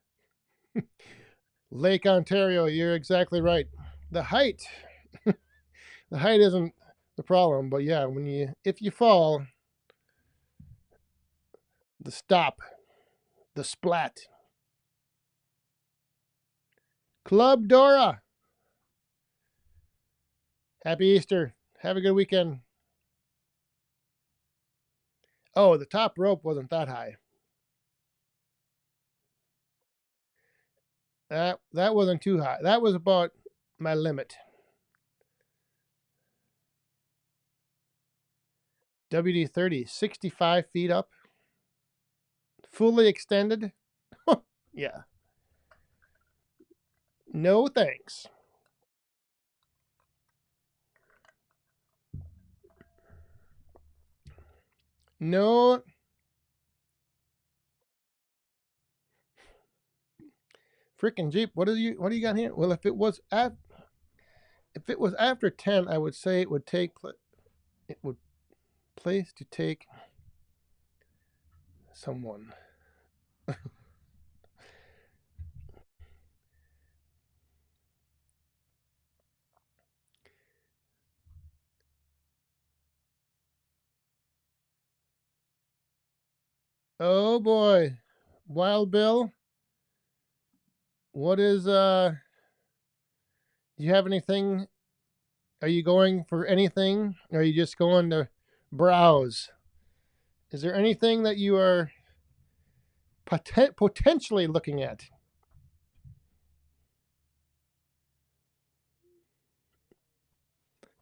Lake Ontario, you're exactly right. The height, the height isn't the problem, but yeah, if you fall, the stop, the splat. Club Dora, happy Easter. Have a good weekend. Oh, the top rope wasn't that high. That wasn't too high. That was about my limit. WD-30, 65 feet up, fully extended. Yeah. No thanks. No. Freaking Jeep. What do you got here? Well, if it was after 10, I would say it would place to take someone. Oh boy. Wild Bill, what is do you have anything? Are you going for anything? Or are you just going to browse? Is there anything that you are potentially looking at?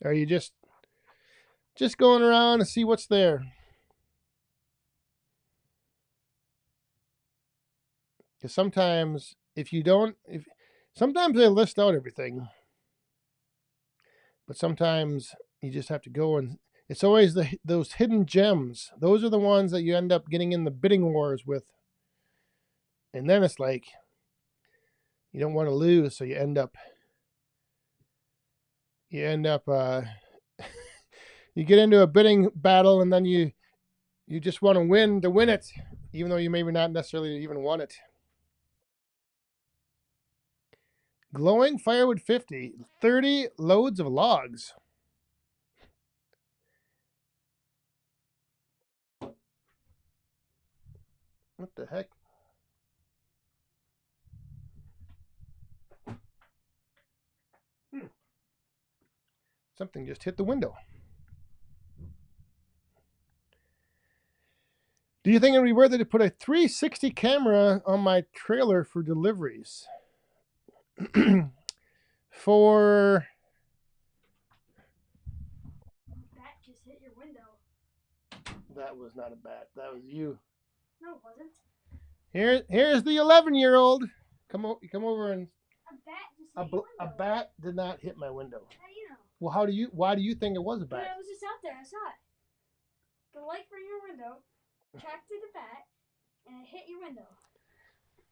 Are you just going around to see what's there? Because sometimes sometimes they list out everything, but sometimes you just have to go, and it's always those hidden gems. Those are the ones that you end up getting in the bidding wars with, and then it's like you don't want to lose, so you end up you get into a bidding battle, and then you just want to win it, even though you maybe not necessarily even want it. Glowing Firewood 50, 30 loads of logs. What the heck? Something just hit the window. Do you think it would be worth it to put a 360 camera on my trailer for deliveries? For Bat just hit your window. That was not a bat. That was you. No, it wasn't. Here's the 11-year-old. Come over and. A bat just hit your window. A bat did not hit my window. How do you know? Well, why do you think it was a bat? But it was just out there. I saw it. The light from your window tracked to the bat, and it hit your window.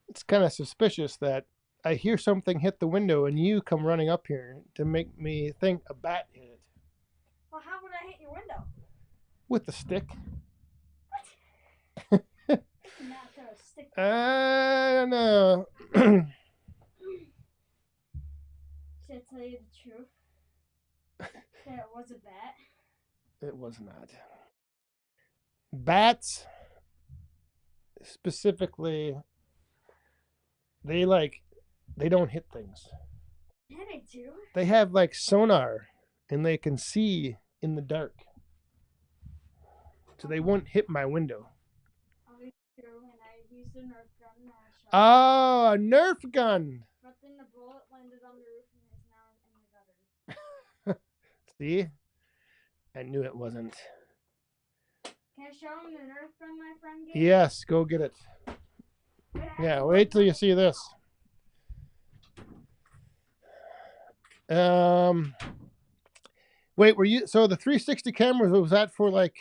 It's kind of suspicious that I hear something hit the window and you come running up here to make me think a bat hit it. Well, how would I hit your window? With a stick. What? Not throw a stick. I don't know. Should I tell you the truth? That it was a bat? It was not. Bats, specifically, they don't hit things. Yeah, they do. They have like sonar, and they can see in the dark. So they won't hit my window. I'll be true, and I used a Nerf gun and I shot. Oh, a Nerf gun. But then the bullet landed on the roof and is now in the gutter. See? I knew it wasn't. Can I show him the Nerf gun my friend gave? Yes, go get it. Yeah, wait till you see this. Wait, so the 360 cameras, was that for like,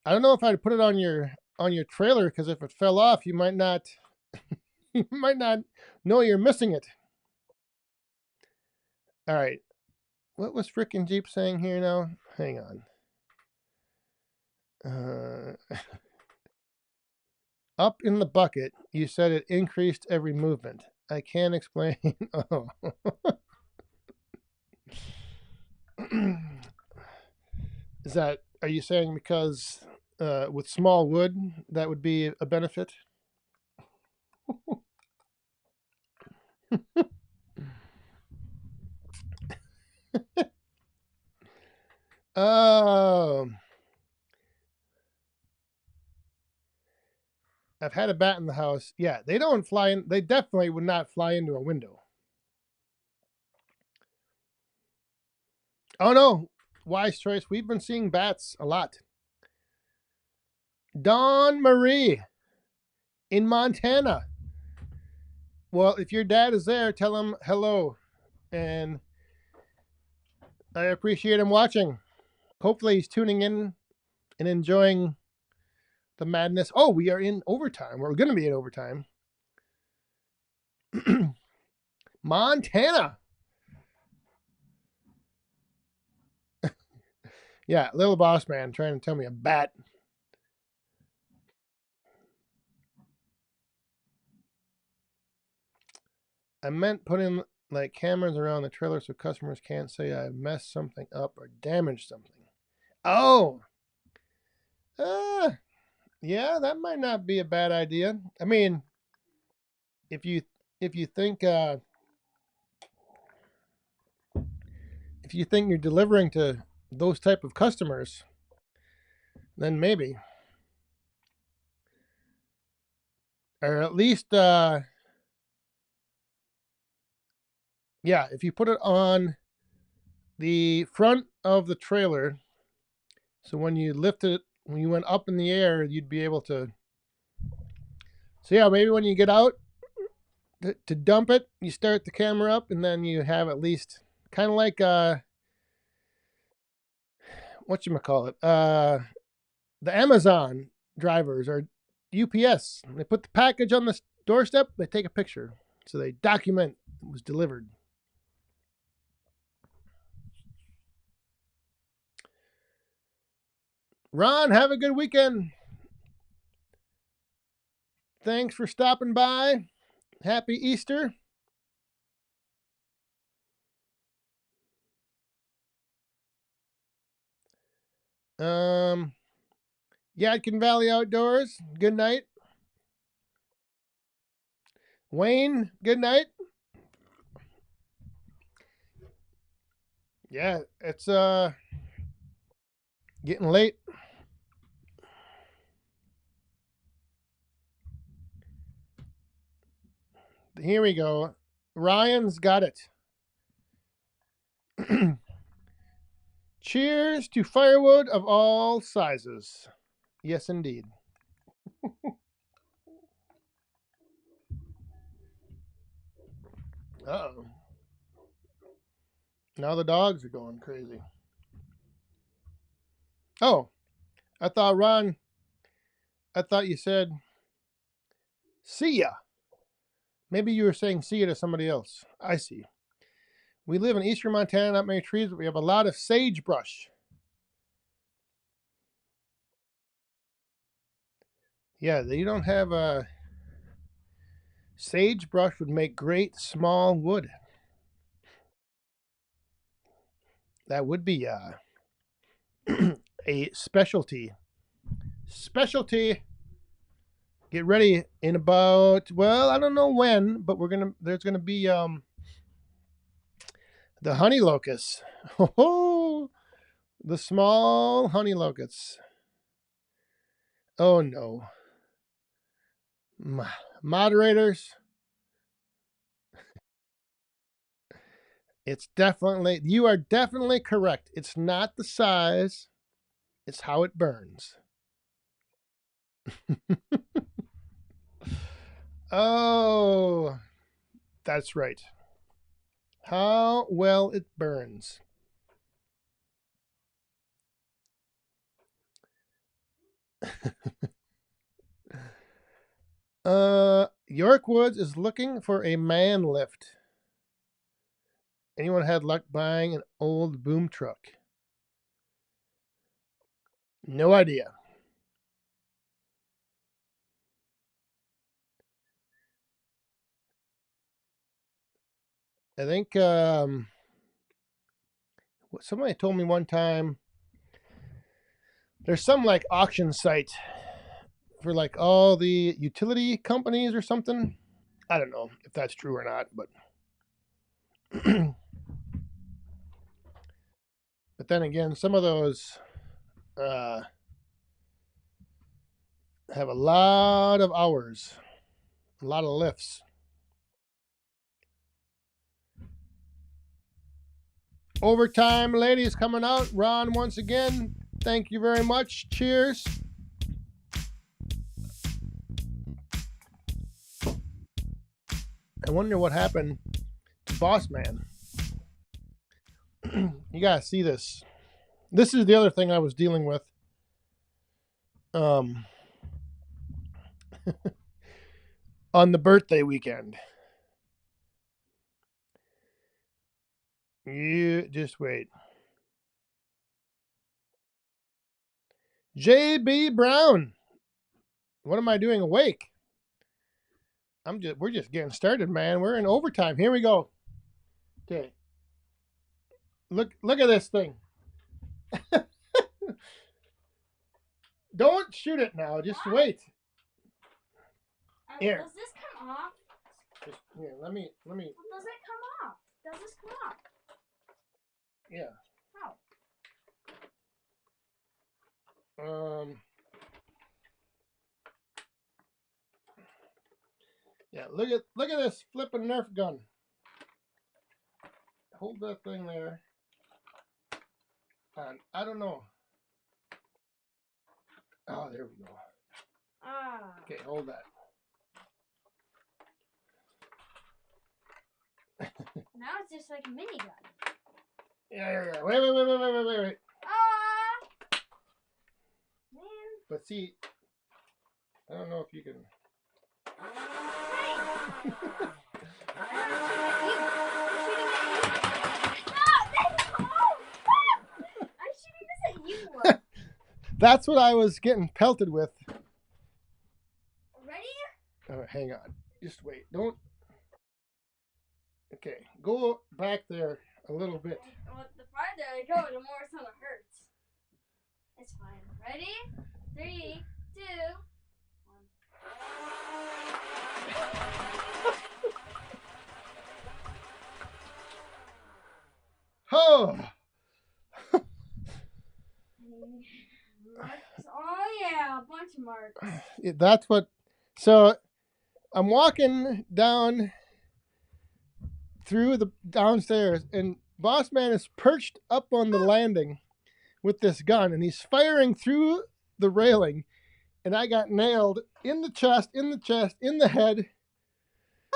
I don't know if I'd put it on your trailer, because if it fell off, you might not know you're missing it. All right. What was frickin' Jeep saying here now? Hang on. Up in the bucket, you said it increased every movement. I can't explain. Oh. Are you saying because with small wood, that would be a benefit? Oh. I've had a bat in the house. Yeah, they don't fly in. They definitely would not fly into a window. Oh no. Wise choice. We've been seeing bats a lot. Dawn Marie in Montana. Well, if your dad is there, tell him hello. And I appreciate him watching. Hopefully he's tuning in and enjoying the madness. Oh, we are in overtime. We're going to be in overtime. Montana. Yeah, little boss man trying to tell me a bat. I meant putting like cameras around the trailer so customers can't say I messed something up or damaged something. Oh, yeah, that might not be a bad idea. I mean, if you think if you think you're delivering to those type of customers, then maybe, or at least yeah, if you put it on the front of the trailer, so when you lifted it, when you went up in the air, you'd be able to. So yeah, maybe when you get out to dump it, you start the camera up, and then you have at least kind of like whatchamacallit, the Amazon drivers or UPS. They put the package on the doorstep, they take a picture. So they document it was delivered. Ron, have a good weekend. Thanks for stopping by. Happy Easter. Yadkin Valley Outdoors, good night. Wayne, good night. Yeah, it's getting late. Here we go. Ryan's got it. Cheers to firewood of all sizes. Yes, indeed. Uh-oh. Now the dogs are going crazy. Oh, I thought you said see ya. Maybe you were saying see ya to somebody else. I see. We live in eastern Montana, not many trees, but we have a lot of sagebrush. Yeah, they don't have a sagebrush would make great small wood. That would be a specialty. Specialty. Get ready in about, well, I don't know when, but there's gonna be the honey locusts. Oh, the small honey locusts. Oh no. Moderators, you are definitely correct. It's not the size, it's how it burns. Oh, that's right. How well it burns. York Woods is looking for a man lift. Anyone had luck buying an old boom truck? No idea. I think somebody told me one time there's some like auction site for like all the utility companies or something. I don't know if that's true or not, but but then again, some of those have a lot of hours, a lot of lifts. Overtime ladies coming out. Ron, once again, thank you very much. Cheers. I wonder what happened to Boss Man. You gotta see this. This is the other thing I was dealing with. On the birthday weekend. You just wait. J.B. Brown. What am I doing awake? We're just getting started, man. We're in overtime. Here we go. Okay. Look at this thing. Don't shoot it now. Just wait. Here. Does this come off? Just, here, let me. Does it come off? Does this come off? Yeah. How? Yeah, look at this flipping Nerf gun. Hold that thing there. And I don't know. Oh, there we go. Okay, hold that. Now it's just like a mini gun. Yeah. Wait. Man. But see, I don't know if you can. That's what I was getting pelted with. Ready? Hang on. Just wait. Don't. Okay. Go back there a little bit. Well, the farther I go, the more it's gonna hurt. It's fine. Ready? 3, 2, 1. Oh! Oh yeah, a bunch of marks. That's what. So I'm walking down through the downstairs, and Boss Man is perched up on the landing with this gun, and he's firing through the railing, and I got nailed in the chest, in the head.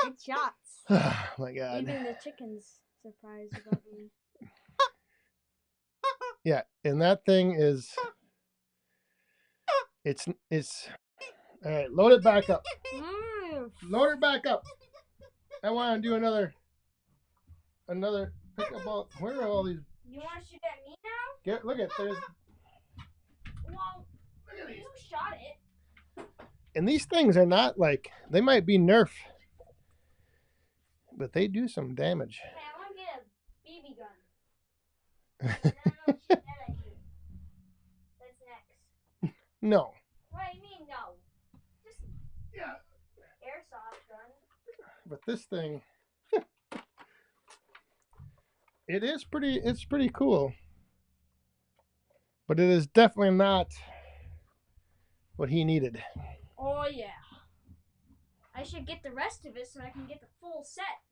Good shots. Oh my God. Even the chickens surprised about me. Yeah, and that thing is. It's. All right, load it back up. Load it back up. I want to do another pickup ball. Where are all these? You want to shoot at me now? Look at there's. Well, Look at these. you shot it. And these things are not like, they might be Nerf, but they do some damage. Okay, I want to get a BB gun. And I'm gonna shoot that at you. That's next. No. What do you mean no? Just airsoft gun. But this thing, it's pretty cool. But it is definitely not what he needed. Oh yeah. I should get the rest of it so I can get the full set.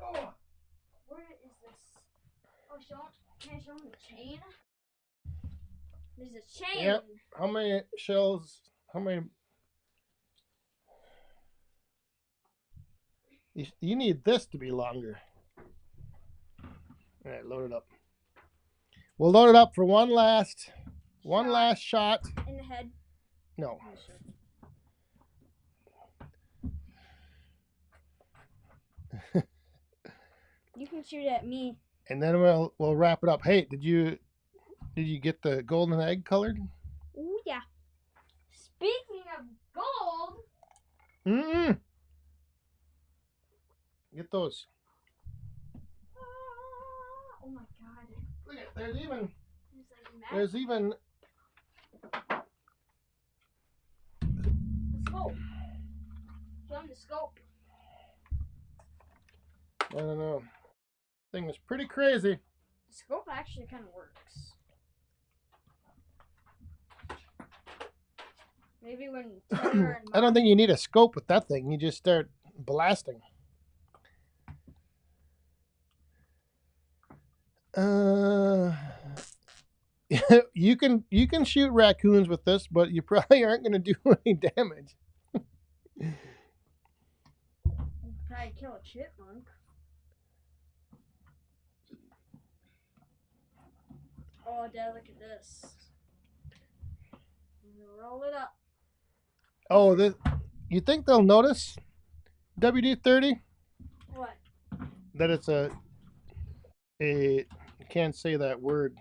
Oh. Where is this? Oh, can I show him the chain? There's a chain. Yep. How many shells? How many? You need this to be longer. All right, load it up. We'll load it up for one last shot. In the head. No. You can shoot at me. And then we'll wrap it up. Hey, did you get the golden egg colored? Ooh yeah. Speaking of gold. Get those. Oh my God. Look at there's even the scope. Show him the scope. I don't know. Thing is pretty crazy. The scope actually kind of works. Maybe when Taylor and I don't think you need a scope with that thing. You just start blasting. You can shoot raccoons with this, but you probably aren't going to do any damage. You could probably kill a chipmunk. Oh, Dad, look at this. Roll it up. Oh, this. You think they'll notice, WD-30? What? That it's a I can't say that word.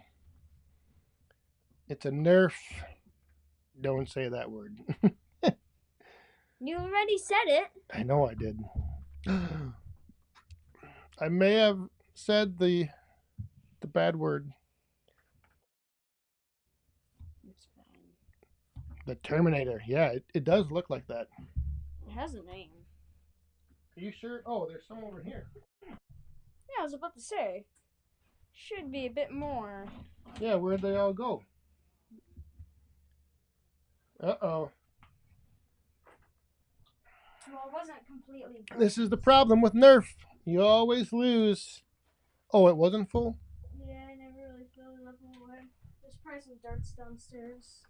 It's a Nerf. Don't say that word. You already said it. I know I did. I may have said the bad word. It's fine. The Terminator. Yeah, it does look like that. It has a name. Are you sure? Oh, there's some over here. Yeah, I was about to say. Should be a bit more. Yeah, where'd they all go? Uh-oh. Well, it wasn't completely. This is the problem with Nerf. You always lose. Oh, it wasn't full? Yeah, I never really filled it up all the way. There's probably some darts downstairs.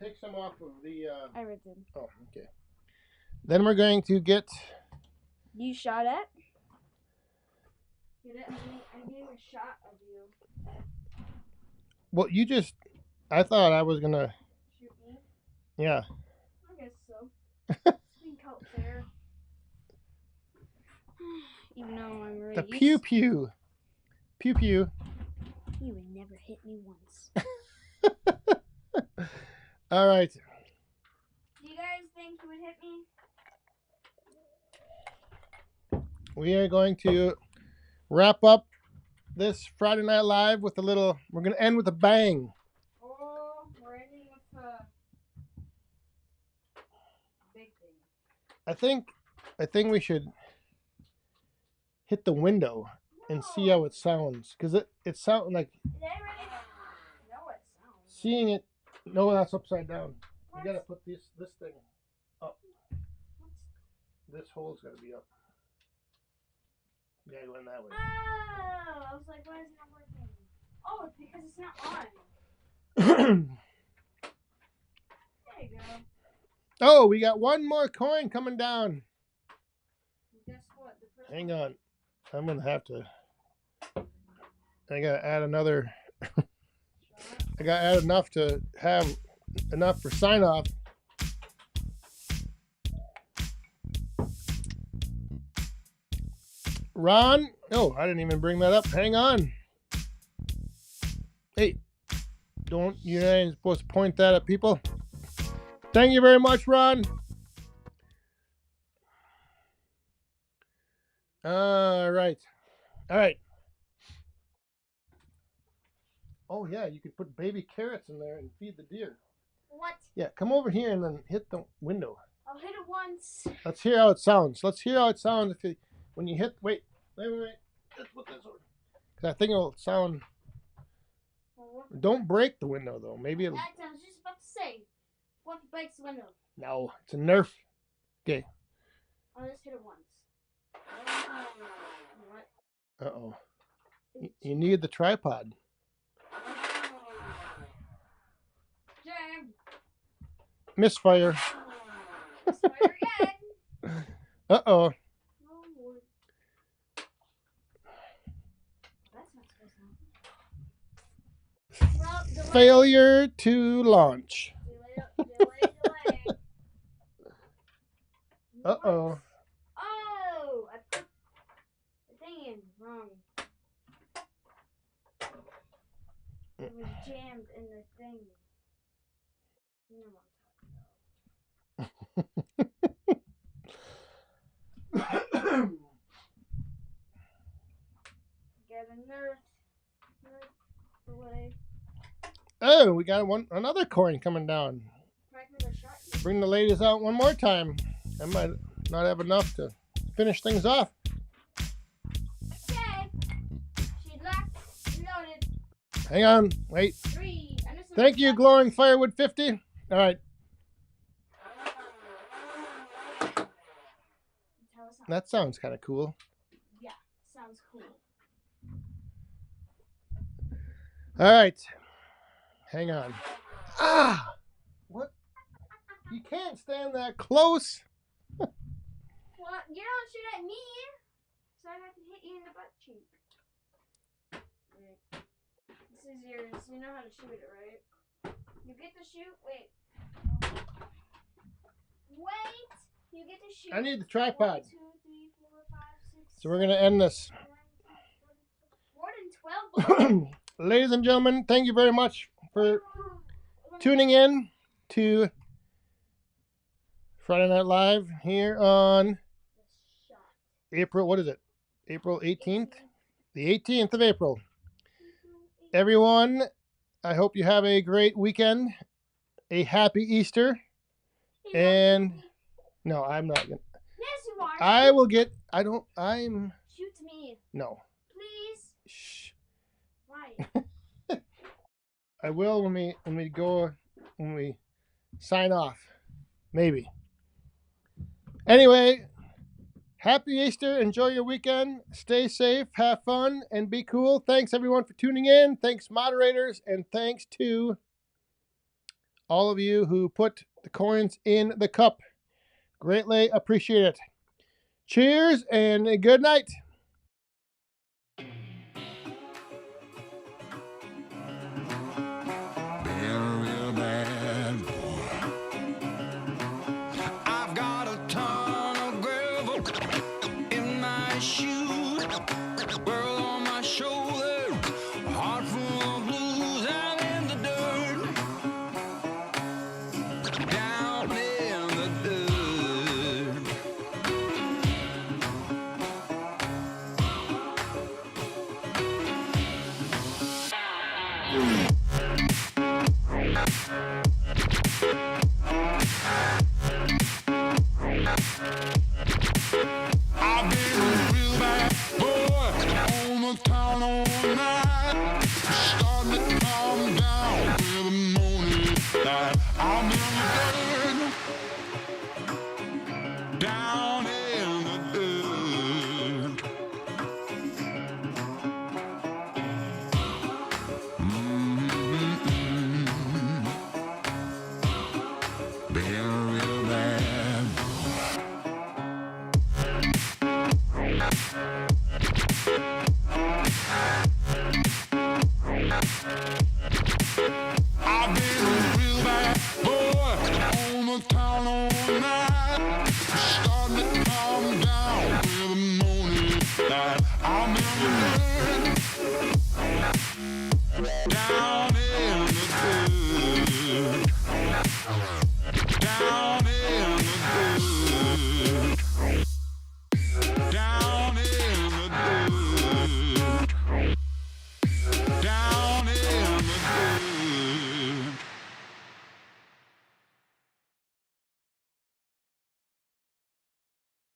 Take some off of the... I already did. Oh, okay. Then we're going to get... You shot at? Get it? I'm getting a shot of you. Well, you just... I thought I was going to... Shoot me? Yeah. I guess so. Being called fair. Even though I'm really The pew-pew. Pew-pew. You would never hit me once. All right. Do you guys think you would hit me? We are going to wrap up this Friday Night Live with a little... We're going to end with a bang. Oh, we're ending with a big thing. I think we should hit the window and see how it sounds. Because it sounds like... Is that ready? No, it sounds. Seeing it... No, that's upside down. What? You got to put this thing up. This hole's got to be up. You got to go in that way. Oh, I was like, why is it not working? Oh, it's because it's not on. There you go. Oh, we got one more coin coming down. Guess what? The first Hang on. I'm going to have to... I got to add another... I got to add enough to have enough for sign off. Ron? Oh, I didn't even bring that up. Hang on. Hey, you ain't supposed to point that at people. Thank you very much, Ron. All right. Oh, yeah, you could put baby carrots in there and feed the deer. What? Yeah, come over here and then hit the window. I'll hit it once. Let's hear how it sounds. When you hit... Wait. Let's put this over. Because I think it'll sound... Don't break the window, though. Maybe it'll... That I was just about to say. What breaks the window? No, it's a Nerf. Okay. I'll just hit it once. What? Uh-oh. You need the tripod. Jam. Misfire. Fire again. Uh-oh. Oh, Lord. That's not supposed to happen. Well, delay. Failure to launch. Delay. Uh-oh. Oh, I put the thing in wrong. It was jammed in the thing. You know what I'm talking about. Get a Nerf away. Oh, we got another coin coming down. Try another shot. Bring the ladies out one more time. I might not have enough to finish things off. Okay. She locked. Reloaded. Hang on. Wait. 3. Thank you, Glowing Firewood 50. All right. That That sounds kind of cool. Yeah, sounds cool. All right. Hang on. Ah! What? You can't stand that close. Well, you don't shoot at me, so I have to hit you in the butt cheek. Right. This is yours. You know how to shoot it, right? You get to shoot. Wait. You get to shoot. I need the tripod. 1, 2, 3, 4, 5, 6. So we're going to end this. More than 12 bullets. Ladies and gentlemen, thank you very much for tuning in to Friday Night Live here on April, what is it? April 18th? The 18th of April. Everyone, I hope you have a great weekend, a happy Easter, and no, I'm not going to. Yes, you are. I'm. Shoot me. No. Please. Shh. Why? I will when we sign off. Maybe. Anyway, happy Easter. Enjoy your weekend. Stay safe, have fun, and be cool. Thanks everyone for tuning in. Thanks moderators, and thanks to all of you who put the coins in the cup. Greatly appreciate it. Cheers and good night. I've got a ton of gravel in my shoes, world on my shoulder, a heart full of blues. I'm in the dirt, down in the dirt. I've been a real bad boy on the town all night, starting to calm down with the morning light. I'm in the dirt, down in the dirt. Been a real bad boy.